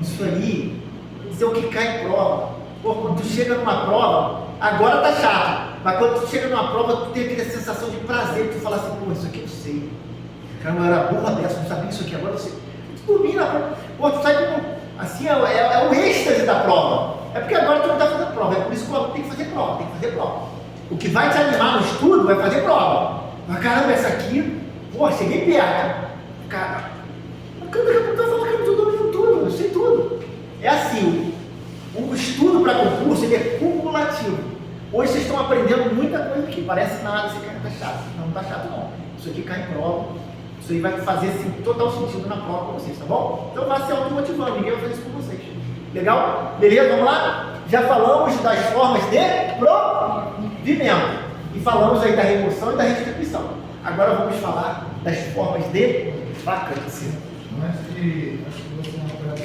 Isso aí, isso é o que cai em prova. Pô, quando tu chega numa prova, agora tá chato. Mas quando tu chega numa prova, tu tem aquela sensação de prazer, tu fala assim, pô, isso aqui eu sei. Cara, eu era burra dessa, não sabia isso aqui, agora eu sei. Tu domina a prova. Pô, tu sai como, assim, é o êxtase da prova. É porque agora tu não tá fazendo prova, é por isso que eu tenho que fazer prova, O que vai te animar no estudo vai fazer prova. Mas caramba, essa aqui, pô, cheguei perto. Cara, daqui a pouco tu vai falar que eu domino tudo, eu sei tudo. É assim, o estudo para concurso ele é cumulativo. Hoje vocês estão aprendendo muita coisa aqui, parece nada, esse cara tá chato. Não tá chato não. Isso aqui cai em prova. Isso aí vai fazer assim, total sentido na prova para vocês, tá bom? Então vai se automotivando, ninguém vai fazer isso com vocês. Legal? Beleza? Vamos lá? Já falamos das formas de provimento. E falamos aí da remoção e da redistribuição. Agora vamos falar das formas de vacância. Acho que você não pode.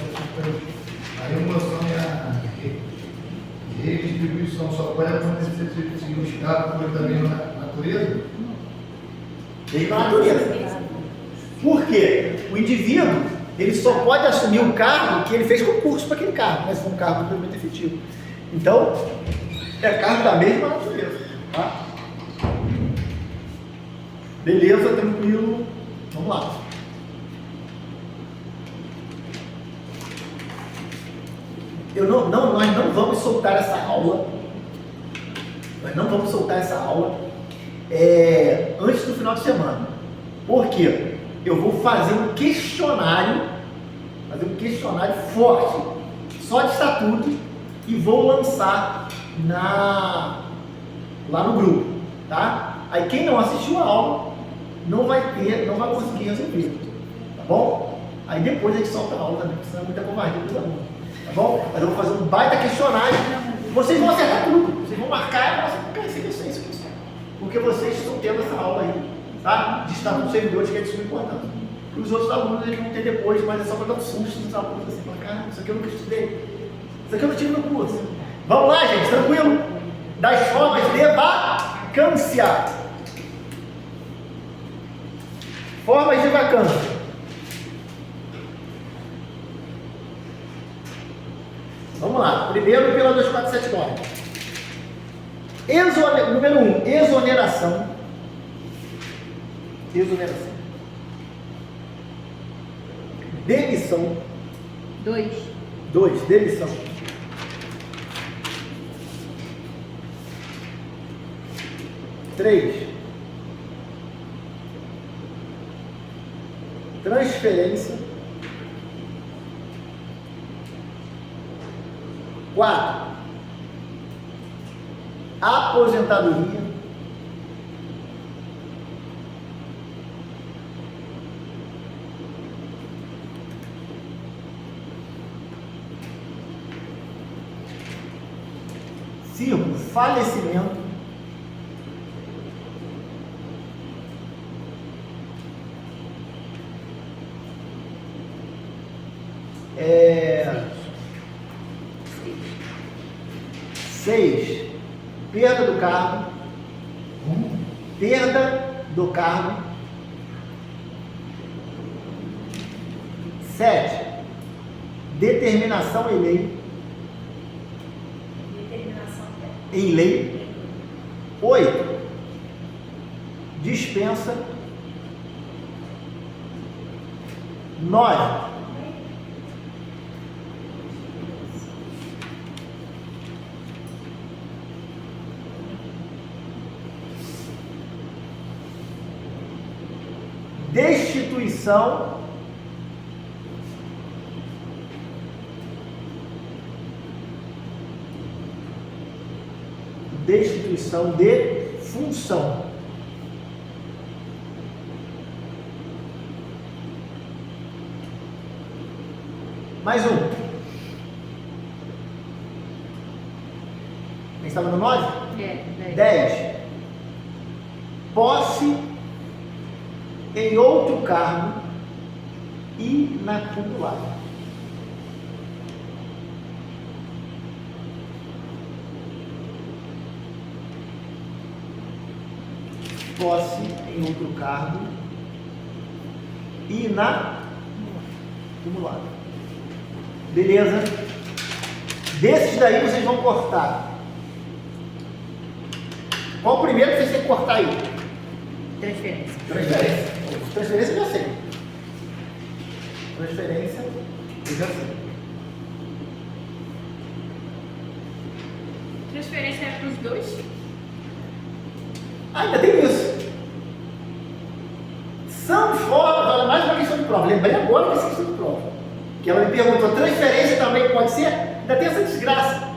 A remoção e a redistribuição só pode acontecer se o Estado for da mesma natureza? Veio da natureza. Por quê? O indivíduo ele só pode assumir um cargo que ele fez concurso para aquele cargo, mas foi um cargo de provimento efetivo. Então, é cargo da mesma natureza. Tá? Beleza, tranquilo. Vamos lá. Nós não vamos soltar essa aula. Nós não vamos soltar essa aula antes do final de semana. Por quê? Eu vou fazer um questionário forte, só de estatuto, e vou lançar lá no grupo, tá? Aí quem não assistiu a aula não vai conseguir resolver, tá bom? Aí depois a gente solta a aula também, porque senão é muita covardia dos alunos, tá bom? Mas eu vou fazer um baita questionário, vocês vão acertar tudo, vocês vão marcar e vão acertar isso, porque vocês estão tendo essa aula aí, tá? De estatuto de servidores, que é de suma importância. E os outros alunos eles vão ter depois, mas é só para dar um susto nos alunos, assim, para caramba, isso aqui eu nunca estudei, isso aqui eu não tive no curso. Vamos lá, gente, tranquilo? Das formas de vacância. Formas de vacância. Vamos lá. Primeiro pela 2479. Número 1, exoneração. Demissão. 2. 2, demissão. 3, transferência. 4, aposentadoria. 5, falecimento. 6, perda do cargo. Perda do cargo. 7, determinação em lei. Em lei. 8, dispensa. 9, destituição. 'Destituição de função. Mais um. Quem estava no 9? 10. Posse em outro cargo inacumulável. Posse em outro cargo inacumulável. Beleza? Desses daí vocês vão cortar. Qual o primeiro que vocês têm que cortar aí? Transferência. Transferência eu já sei. Transferência eu já sei. Transferência é para os dois? Ainda tem isso. São formas, mais uma questão de prova. Lembrei agora dessa questão de prova. Que ela me perguntou, transferência também pode ser? Ainda tem essa desgraça.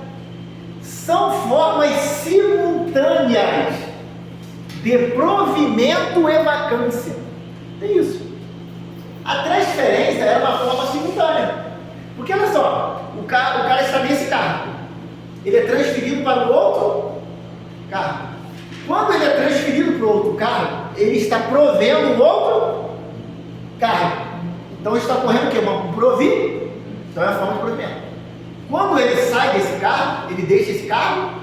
São formas simultâneas de provimento e vacância. Tem isso. A transferência é uma forma simultânea. Porque olha só, o cara está nesse cargo. Ele é transferido para o outro cargo. Quando ele é transferido para o outro cargo, ele está provendo o outro cargo. Então está ocorrendo o quê? Um provimento. Então é a forma de provimento. Quando ele sai desse cargo, ele deixa esse cargo,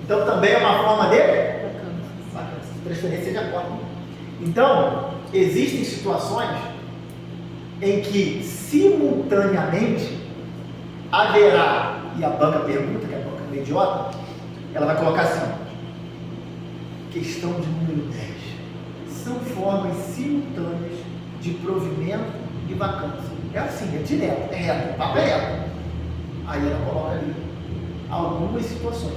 então também é uma forma de transferência de acordo. Então, existem situações em que simultaneamente haverá, e a banca pergunta, que a banca é idiota, ela vai colocar assim: questão de número 10. São formas simultâneas de provimento e vacância. É assim, é direto, é reto, o papo é reto. Aí ela coloca ali algumas situações,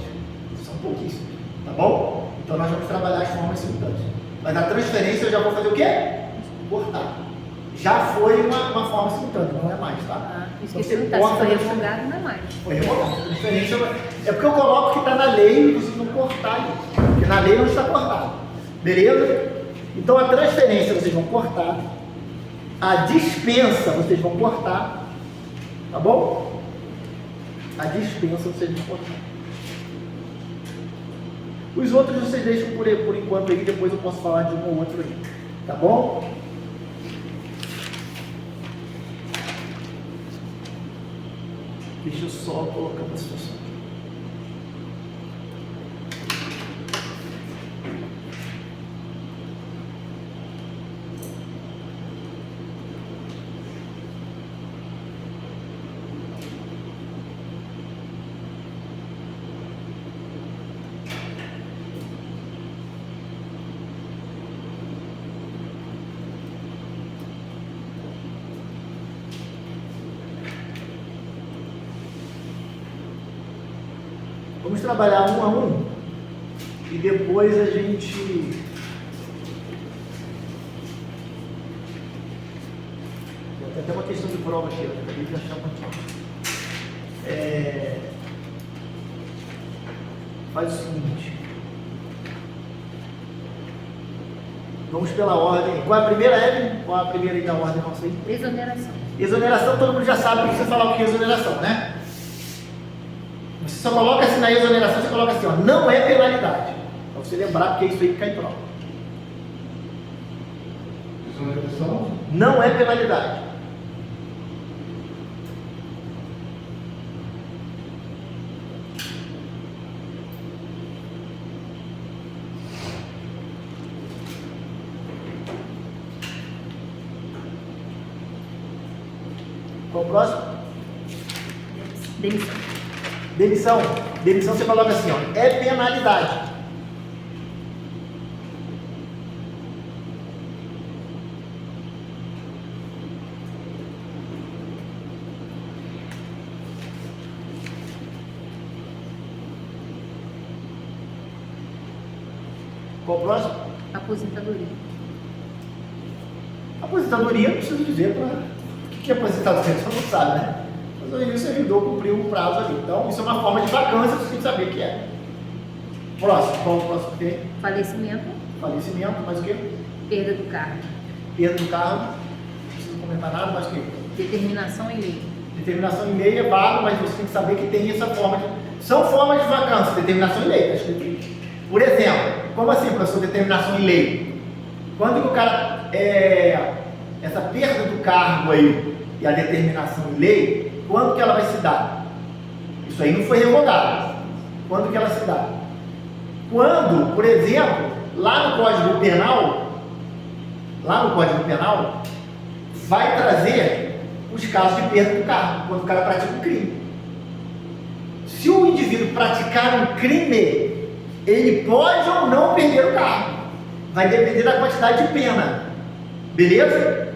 são pouquíssimas, tá bom? Então nós vamos trabalhar as formas simultâneas. Mas a transferência eu já vou fazer o quê? Cortar. Já foi uma forma simultânea, não é mais, tá? Isso Então, que você está se revogado, não é mais. foi revogado. Transferência é porque eu coloco que está na lei e vocês vão cortar isso. Porque na lei não está cortado. Beleza? Então a transferência vocês vão cortar. A dispensa vocês vão cortar. Tá bom? A dispensa vocês vão cortar. Os outros vocês deixam por enquanto aí, depois eu posso falar de um ou outro aí. Tá bom? Deixa eu só colocar uma situação. Vamos trabalhar um a um e depois a gente tem até uma questão de prova aqui, eu acabei de achar uma aqui. Faz o seguinte, vamos pela ordem. Qual é a primeira, Evelyn? Qual é a primeira aí da ordem nossa aí? Exoneração. Exoneração, todo mundo já sabe o que você falar o que é exoneração, né? Você só coloca assim na exoneração, você coloca assim, ó, não é penalidade. Pra você lembrar, porque é isso aí que cai em prova. Exoneração? Não é penalidade. Qual o próximo? Demissão. Demissão. Demissão você coloca assim, ó, é penalidade. Qual o próximo? Aposentadoria. Aposentadoria, não preciso dizer para o que é aposentadoria, você não sabe, né? Mas aí o servidor cumpriu um prazo ali. Então, isso é uma forma de vacância, você tem que saber o que é. Próximo, qual o próximo que tem? Falecimento. Falecimento, mais o quê? Perda do cargo. Perda do cargo, não preciso comentar nada, mais o quê? Determinação em lei. Determinação em lei é vago, mas você tem que saber que tem essa forma de... São formas de vacância, determinação em lei, está escrito aqui. Por exemplo, como assim, professor, determinação em lei? Quando que o cara... essa perda do cargo aí e a determinação em lei, quando que ela vai se dar? Isso aí não foi revogado. Quando que ela se dá? Quando, por exemplo, lá no Código Penal, vai trazer os casos de perda do cargo, quando o cara pratica um crime. Se o indivíduo praticar um crime, ele pode ou não perder o cargo. Vai depender da quantidade de pena. Beleza?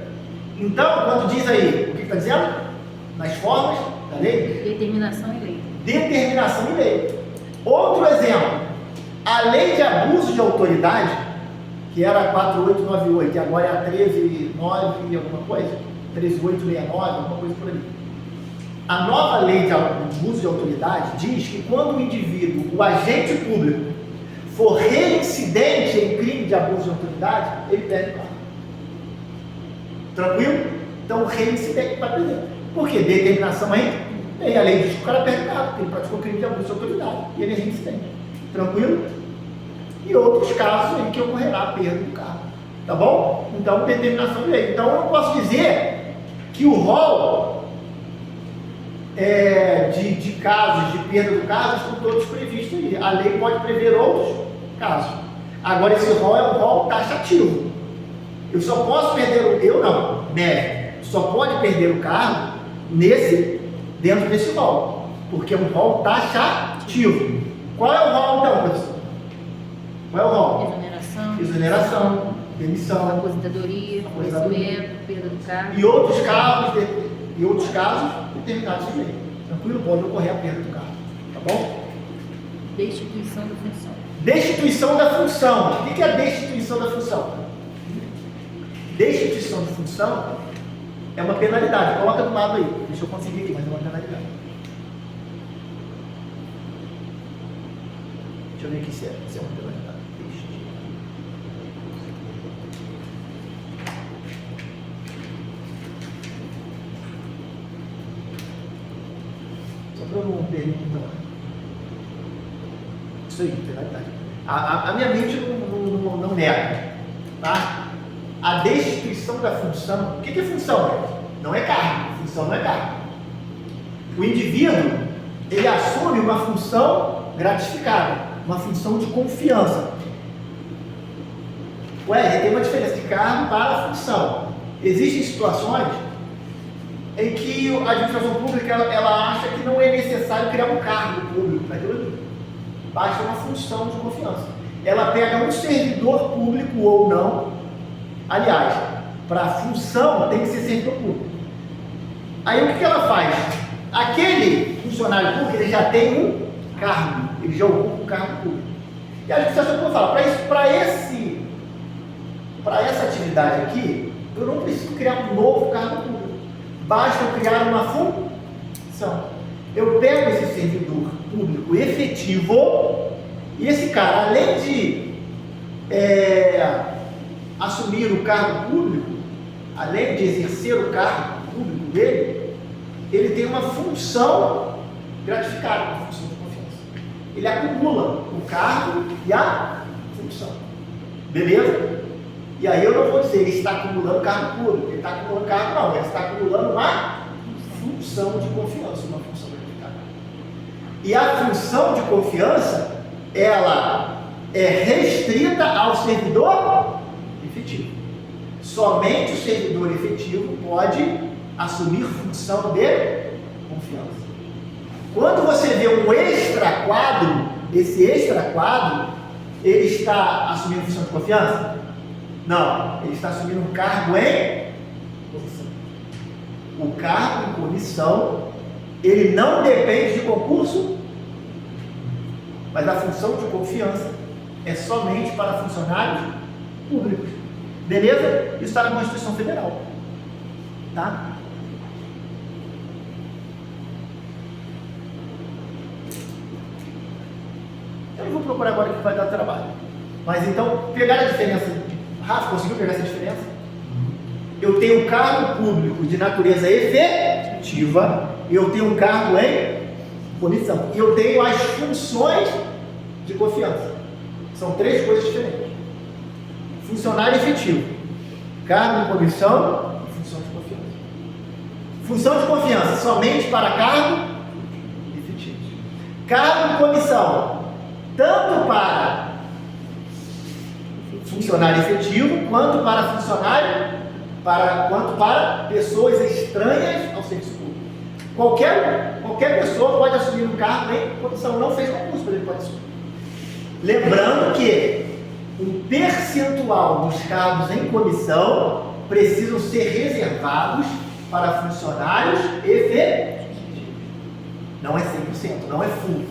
Então, quando diz aí, o que está dizendo? Nas formas da lei? Determinação em lei. Determinação em lei. Outro exemplo, a lei de abuso de autoridade, que era 4898, e agora é a 139 alguma coisa, 13869, alguma coisa por ali. A nova lei de abuso de autoridade diz que quando o indivíduo, o agente público, for reincidente em crime de abuso de autoridade, ele perde o cargo. Tranquilo? Então o reincidente vai perder. Por quê? Determinação aí, e a lei diz que o cara perde o cargo, porque ele praticou crime de abuso de autoridade, e ele é reincidente. Tranquilo? E outros casos aí que ocorrerá a perda do cargo. Tá bom? Então, determinação de lei. Então, eu não posso dizer que o rol de casos de perda do cargo estão todos previstos aí. A lei pode prever outros casos. Agora, esse rol é um rol taxativo. Eu só posso perder só pode perder o cargo dentro desse rol, porque é um rol taxativo. Qual é o rol então, professor? Qual é o rol? Exoneração. Exoneração, demissão, Aposentadoria, falecimento, perda do cargo. e outros casos determinados em lei. Tranquilo? Pode ocorrer a perda do cargo. Tá bom? Destituição da função. Destituição da função. O que é a destituição da função? Destituição de função é uma penalidade. Coloca do lado aí. Deixa eu conseguir aqui, mas é uma penalidade. Deixa eu ver aqui se é uma penalidade. Só para eu não perder então. Isso aí, penalidade. A minha mente não nega. Tá? A destituição da função. O que é função, gente? Não é cargo. Função não é cargo. O indivíduo, ele assume uma função gratificada, uma função de confiança. Tem uma diferença de cargo para função. Existem situações em que a administração pública ela acha que não é necessário criar um cargo público para aquilo ali. Basta uma função de confiança. Ela pega um servidor público ou não. Aliás, para a função tem que ser servidor público. Aí o que ela faz? Aquele funcionário público ele já tem um cargo, ele já ocupa um cargo público. E a administração pública fala, para essa atividade aqui, eu não preciso criar um novo cargo público. Basta eu criar uma função. Eu pego esse servidor público efetivo e esse cara, além de assumir o cargo público, além de exercer o cargo público dele, ele tem uma função gratificada, uma função de confiança. Ele acumula o cargo e a função. Beleza? E aí eu não vou dizer ele está acumulando cargo público, ele está acumulando cargo, não, ele está acumulando uma função de confiança, uma função gratificada. E a função de confiança, ela é restrita ao servidor efetivo. Somente o servidor efetivo pode assumir função de confiança. Quando você vê um extraquadro, esse extraquadro, ele está assumindo função de confiança? Não, ele está assumindo um cargo em comissão. O cargo em comissão, ele não depende de concurso, mas a função de confiança é somente para funcionários públicos. Beleza? Isso está na Constituição Federal. Tá? Eu não vou procurar agora que vai dar trabalho. Mas então, pegar a diferença. Rafa, conseguiu pegar essa diferença? Eu tenho um cargo público de natureza efetiva, eu tenho um cargo em comissão. E eu tenho as funções de confiança. São três coisas diferentes. Funcionário efetivo, cargo em comissão e função de confiança. Função de confiança somente para cargo efetivo. Cargo em comissão, tanto para funcionário efetivo, quanto para quanto para pessoas estranhas ao serviço público. Qualquer pessoa pode assumir um cargo em comissão, não fez concurso, mas ele pode assumir. Lembrando que um percentual dos cargos em comissão precisam ser reservados para funcionários efetivos. Não é 100%, não é full.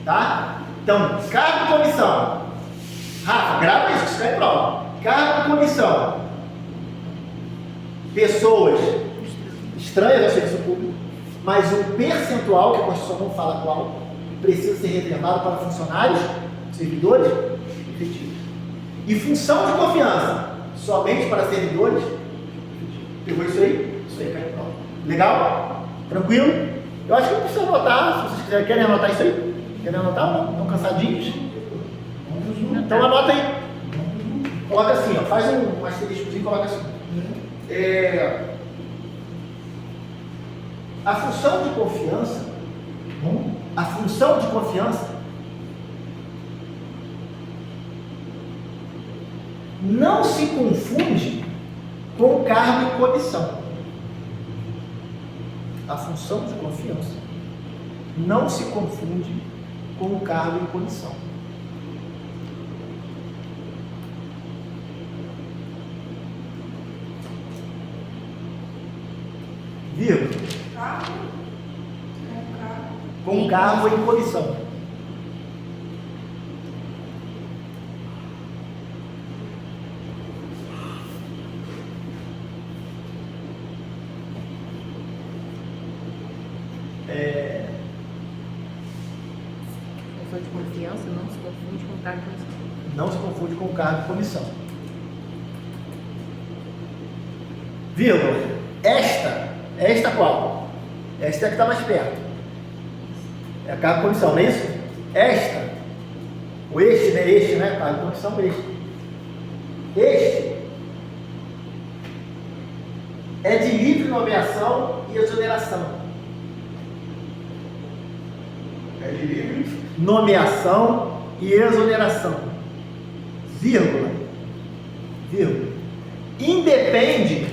Tá? Então, cargo em comissão. Rafa, grava isso, que isso cai em prova. Cargo em comissão. Pessoas estranhas ao serviço público, mas um percentual, que a Constituição não fala qual, precisa ser reservado para funcionários, servidores efetivos. E função de confiança, somente para servidores efetivos. Pegou isso aí? Isso aí cai em prova. Legal? Tranquilo? Eu acho que não precisa anotar, se vocês quiserem, querem anotar isso aí? Querem anotar ou não? Estão cansadinhos? Então anota aí. Coloca assim, ó, faz um asteriscozinho e coloca assim. A função de confiança não se confunde com o cargo em comissão. A função de confiança não se confunde com o cargo em comissão. vírgula, Carro, com cargo em comissão. Pessoa de confiança não se confunde com cargo de comissão. Não se confunde com cargo em comissão. Vírgula. Esta qual? Esta é a que está mais perto. É a cargo de comissão, não é isso? Esta. O este, né? Este, né? Cargo de comissão, este é de livre nomeação e exoneração. É de livre. Nomeação e exoneração. Vírgula. Independe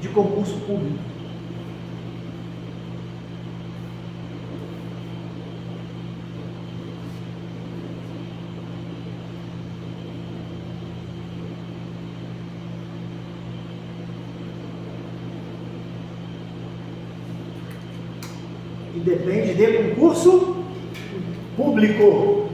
de concurso público. Independe de concurso público.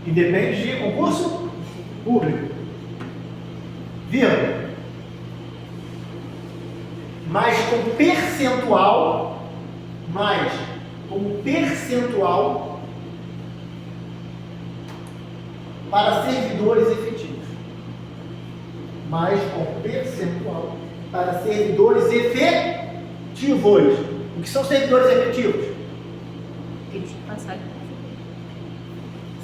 Independe de concurso público. Vírgula. Mas com percentual para servidores efetivos. Mais com percentual para servidores efetivos. O que são servidores efetivos? Eles passaram.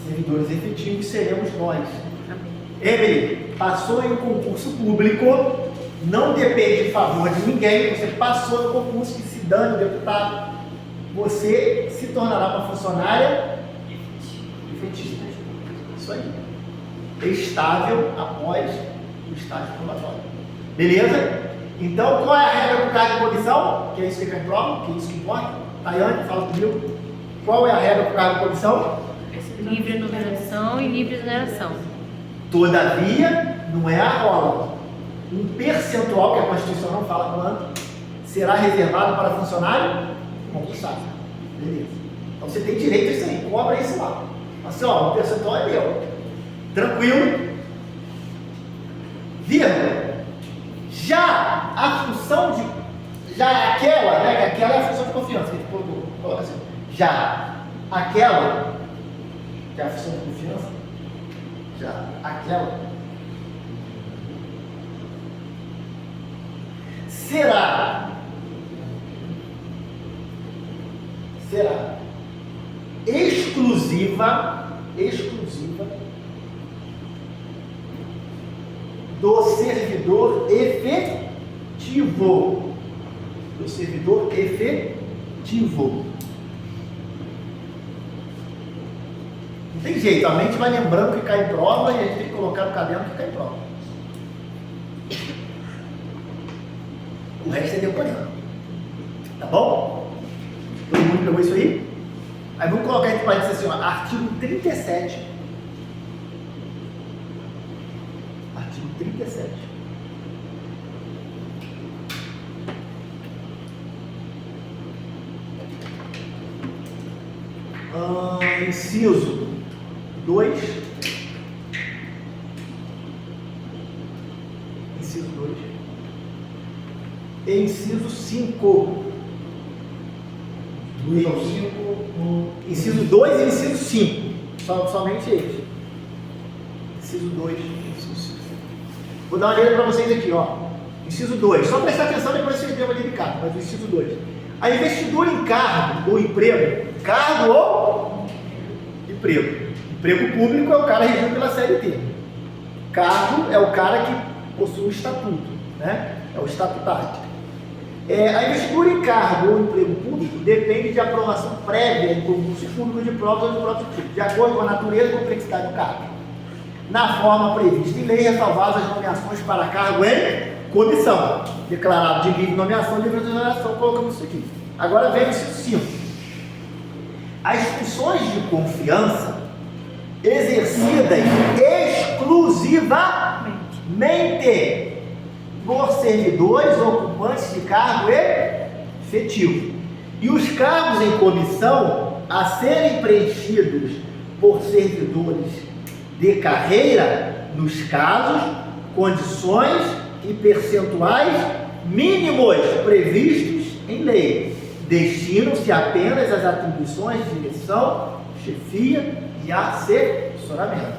Servidores efetivos seremos nós. Amém. Emily, passou em um concurso público, não depende de favor de ninguém, você passou no concurso, que se dane o deputado, você se tornará uma funcionária efetiva. Isso aí. Estável após o estágio probatório. Beleza? Então, qual é a regra do cargo de comissão? Que é isso que cai em prova, que é isso que importa. Tayane, fala comigo. Qual é a regra do cargo de comissão? Livre nomeação e livre exoneração. Todavia, não é a rola. Um percentual, que a Constituição não fala quanto, será reservado para funcionário concursado. Beleza. Então você tem direito a isso aí, cobra isso lá. Assim, ó, o percentual é meu. Tranquilo? Vírgula. Já a função de. Já aquela, né? Que aquela é a função de confiança, que a gente coloca assim. Já aquela, que é a função de confiança, já aquela será exclusiva do servidor efetivo. Não tem jeito, a mente vai lembrando que cai em prova e a gente tem que colocar no caderno que cai em prova. O resto é decorando. Tá bom? Todo mundo pegou isso aí? Aí vamos colocar entre parênteses assim, ó, artigo 37. Artigo 37. Inciso 2. Inciso 2. E inciso 5. Inciso 2 e inciso 5. Somente eles. Inciso 2 e inciso 5. Vou dar uma olhada para vocês aqui, ó. Inciso 2. Só prestar atenção, depois vocês dêem uma delicada, mas o inciso 2. A investidura em cargo ou emprego, cargo ou emprego. Emprego público é o cara regido pela CLT. Cargo é o cara que possui o estatuto, né? É o estatutário. A investidura em cargo ou emprego público depende de aprovação prévia em concurso público de provas ou de provas de tipo, de acordo com a natureza e complexidade do cargo. Na forma prevista em lei, ressalvadas as nomeações para cargo em comissão, declarado de livre nomeação, livre exoneração, colocamos isso aqui. Agora vem o inciso 5. As funções de confiança exercidas exclusivamente por servidores ocupantes de cargo efetivo. E os cargos em comissão a serem preenchidos por servidores de carreira nos casos, condições e percentuais mínimos previstos em lei. Destinam-se apenas às atribuições de direção, chefia e assessoramento.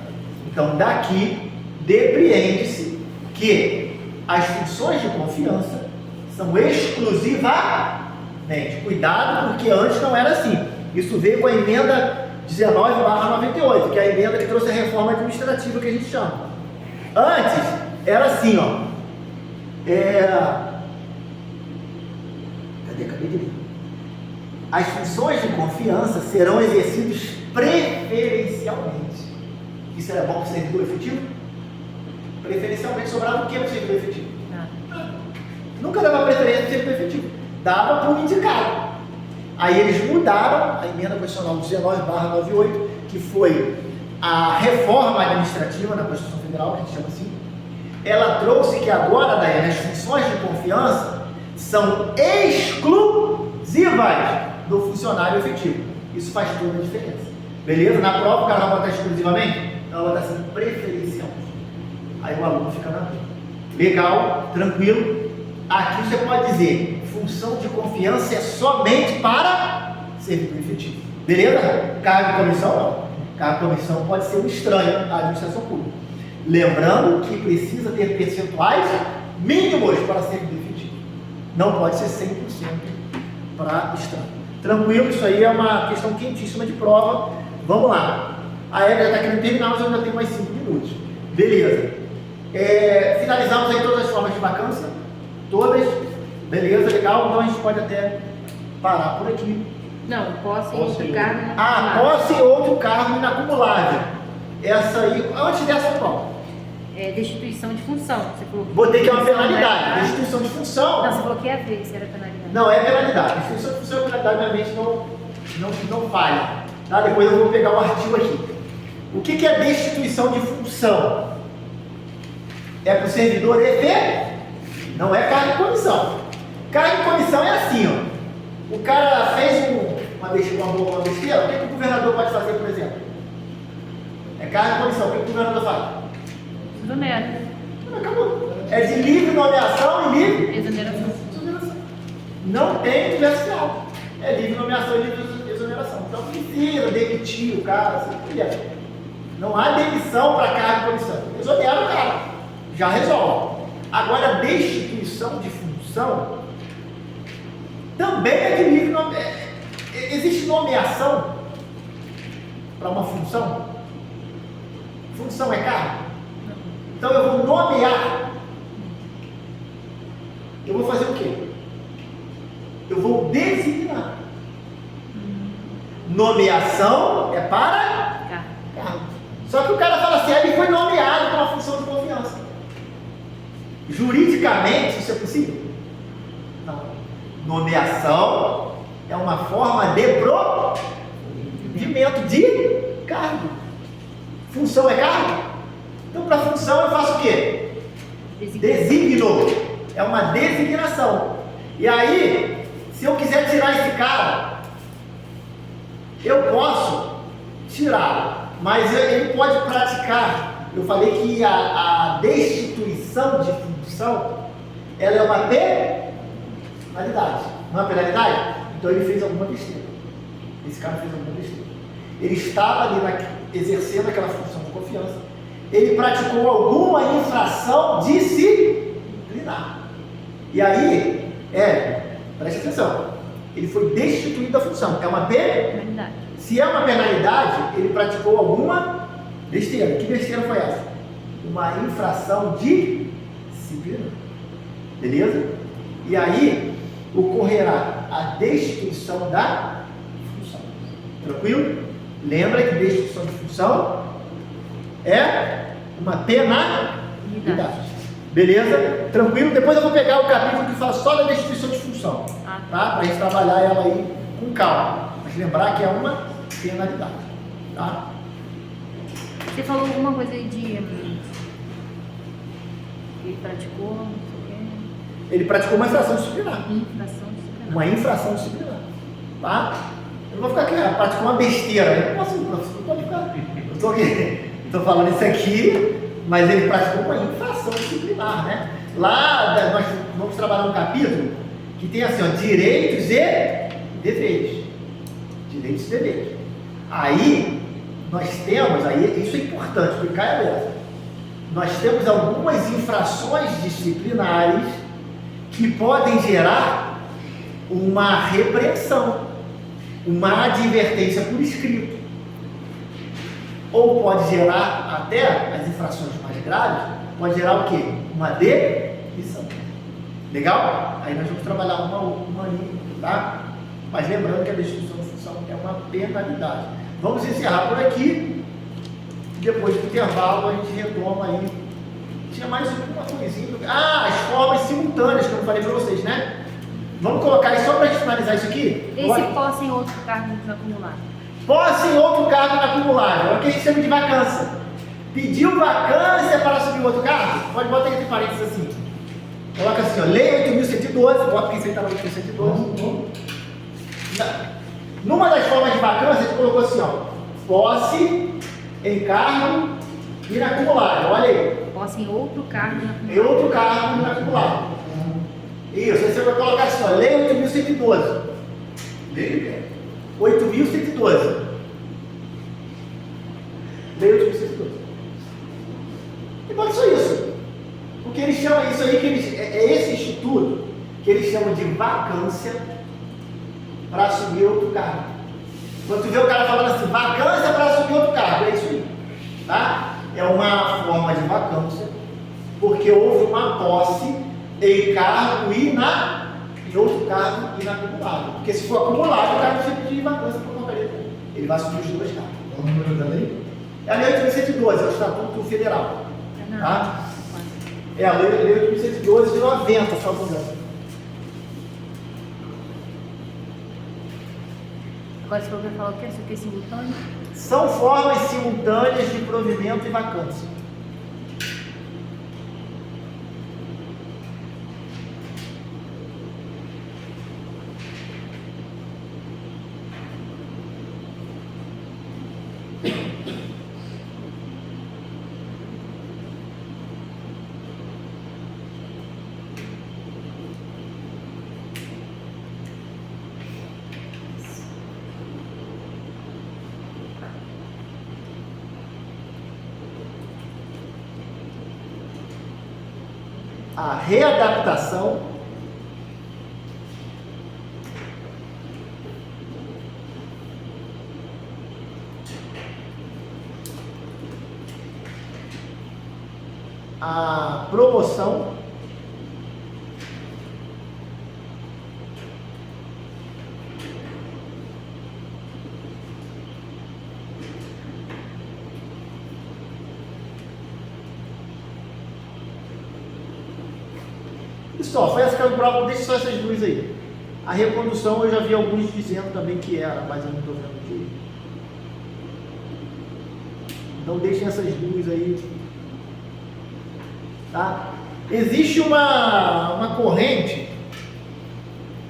Então, daqui depreende-se que as funções de confiança são exclusivamente. Cuidado, porque antes não era assim. Isso veio com a emenda 19/98, que é a emenda que trouxe a reforma administrativa que a gente chama. Antes era assim, ó. Acabei de ler. As funções de confiança serão exercidas preferencialmente. Isso era bom para o servidor efetivo? Preferencialmente sobrava o que para o servidor efetivo? Nunca dava preferência para o servidor efetivo. Dava para o indicado. Aí eles mudaram a emenda constitucional 19/98, que foi a reforma administrativa da Constituição Federal, que a gente chama assim. Ela trouxe que agora, Daiane, as funções de confiança são exclusivas do funcionário efetivo. Isso faz toda a diferença. Beleza? Na prova o cara vai botar exclusivamente? Não, vai botar assim, preferencialmente. Aí o aluno fica na dúvida. Legal, tranquilo. Aqui você pode dizer, função de confiança é somente para servidor efetivo. Beleza? Cargo de comissão não. Cargo de comissão pode ser um estranho à administração pública. Lembrando que precisa ter percentuais mínimos para servidor efetivo. Não pode ser 100% para estranho. Tranquilo, isso aí é uma questão quentíssima de prova. Vamos lá. A Eva já está querendo terminar, mas eu ainda tenho mais 5 minutos. Beleza. Finalizamos aí todas as formas de vacância. Todas. Beleza, legal. Então a gente pode até parar por aqui. Não, posse e outro cargo inacumulável. Posse e outro cargo inacumulável. Essa aí, antes dessa qual? Destituição de função. Você falou Botei que é uma penalidade. Destituição de função. Não, você falou que ia ver se era penalidade. Não, é penalidade. Destituição de função é penalidade, minha mente não falha. Tá? Depois eu vou pegar o artigo aqui. O que é destituição de função? É para o servidor efetivo. Não é cargo de comissão. Cargo de comissão é assim, ó. O cara fez uma besteira, o que o governador pode fazer, por exemplo? É cargo de comissão. O que o governador faz? Exonera. Acabou. É de livre nomeação e livre Exoneração. Não tem diversificado. É livre nomeação e livre exoneração. Então precisa demitir o cara, assim por diante. Não há demissão para cargo de comissão. Exonera o cara. Já resolve. Agora, destituição de função também é de livre nomeação. Existe nomeação para uma função? Função é cargo? Então eu vou nomear. Eu vou fazer o quê? Eu vou designar. Nomeação é para cargo. Só que o cara fala assim, ele foi nomeado para uma função de confiança. Juridicamente isso é possível? Não. Nomeação é uma forma de provimento de cargo. Função é cargo? Então para função eu faço o quê? Designo. É uma designação. E aí, se eu quiser tirar esse cara, eu posso tirar, mas ele pode praticar. Eu falei que a destituição de função, ela é uma penalidade. Não é uma penalidade? Então ele fez alguma besteira. Esse cara fez alguma besteira. Ele estava ali exercendo aquela função de confiança. Ele praticou alguma infração disciplinar. E aí, preste atenção, ele foi destituído da função. É uma penalidade. Se é uma penalidade, ele praticou alguma besteira. Que besteira foi essa? Uma infração disciplinar. Beleza? E aí, ocorrerá a destituição da função. Tranquilo? Lembra que destituição de função é uma penalidade. Beleza? Tranquilo? Depois eu vou pegar o capítulo que fala só da destituição de função, tá? Para a gente trabalhar ela aí com calma. Mas lembrar que é uma penalidade, tá? Você falou alguma coisa aí de... Ele praticou, não sei o quê. Ele praticou uma infração disciplinar. Infração disciplinar. Uma infração disciplinar, tá? Eu não vou ficar aqui, praticou uma besteira. Eu não posso, professor, não pode ficar. Eu estou falando isso aqui, mas ele praticou uma infração disciplinar, né? Lá, nós vamos trabalhar um capítulo que tem assim, ó, direitos e deveres. Direitos e deveres. Aí, nós temos, aí, isso é importante, explicar é aberto. Nós temos algumas infrações disciplinares que podem gerar uma repreensão, uma advertência por escrito. Ou pode gerar, até as infrações mais graves, pode gerar o quê? Uma demissão. Legal? Aí nós vamos trabalhar uma ali, tá? Mas lembrando que a destituição de função é uma penalidade. Vamos encerrar por aqui. Depois do intervalo a gente retoma aí. Tinha mais uma coisinha. As formas simultâneas que eu não falei para vocês, né? Vamos colocar aí só para finalizar isso aqui. Esse posse em outro cargo acumulado. Posse em outro cargo inacumulável. É o que a gente chama de vacância. Pediu vacância para assumir outro cargo? Pode botar entre parênteses assim. Coloca assim, ó, Lei 8.112. Bota quem está na 8.112. Numa das formas de vacância, a gente colocou assim, ó. Posse em cargo inacumulável. Olha aí. Posse em outro cargo Em inacumulável. outro cargo inacumulável. Isso, aí você vai colocar assim, ó, Lei 8.112. Lei 8.112. Lei 8.112. E pode só isso. Porque eles chamam isso aí, é esse instituto que eles chamam de vacância para assumir outro cargo. Quando tu vê o cara falando assim, vacância para assumir outro cargo, é isso aí. Tá? É uma forma de vacância, porque houve uma posse em cargo em outro cargo inacumulável. Porque se for acumulado, o cara não precisa pedir vacância para portaria. Ele vai assumir os dois cargos. Qual o número da lei? É a Lei 8.112, é o Estatuto Federal. Não. Tá? É a Lei 8.112 de 90, só não engano. Agora você vai falar o que? Isso aqui é simultâneo? São formas simultâneas de provimento e vacância. A readaptação a promoção e só, foi essa que eu prova, deixa só essas duas aí. A recondução eu já vi alguns dizendo também que era, mas eu não estou vendo aqui. Então deixem essas duas aí. Tá? Existe uma corrente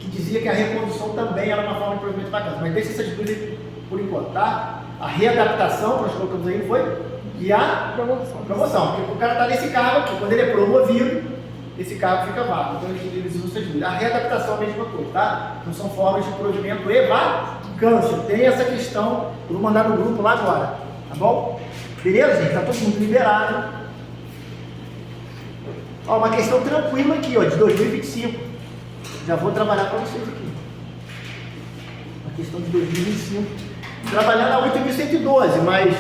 que dizia que a recondução também era uma forma de provimento de vacância, mas deixa essas duas aí por enquanto, tá? A readaptação, que nós colocamos aí, foi? E a promoção, porque o cara está nesse cargo aqui, quando ele é promovido, esse cargo fica vago, então eles usam essas duas. A readaptação é a mesma coisa, tá? Então são formas de provimento e vacância. Tem essa questão, eu vou mandar no grupo lá agora, tá bom? Beleza, gente? Tá todo mundo liberado. Ó, uma questão tranquila aqui, ó, de 2025. Já vou trabalhar para vocês aqui. Uma questão de 2025. Trabalhando a 8.112, mas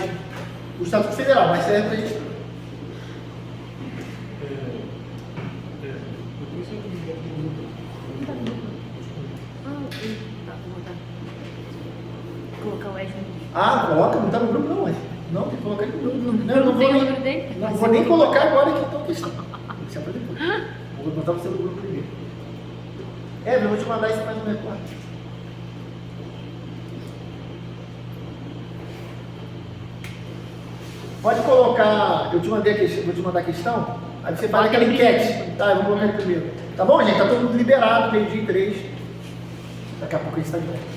o Estatuto Federal, mas serve para a gente. Depois eu colocar o Wesley. Ah, coloca, não tá no grupo não, mas. Não, tem que colocar ele no grupo. Não vou tem o nem- número dele? Não vou nem colocar agora aqui então a questão. Vou deixar pra depois. Vou botar você no grupo primeiro. Eu vou te mandar isso mais no repórter. Pode colocar, eu te mandei a questão, vou te mandar a questão, aí você fala aquela enquete. Tá, eu vou colocar ele primeiro. Tá bom, gente? Tá todo mundo liberado, meio-dia e 3. Daqui a pouco a gente está de volta.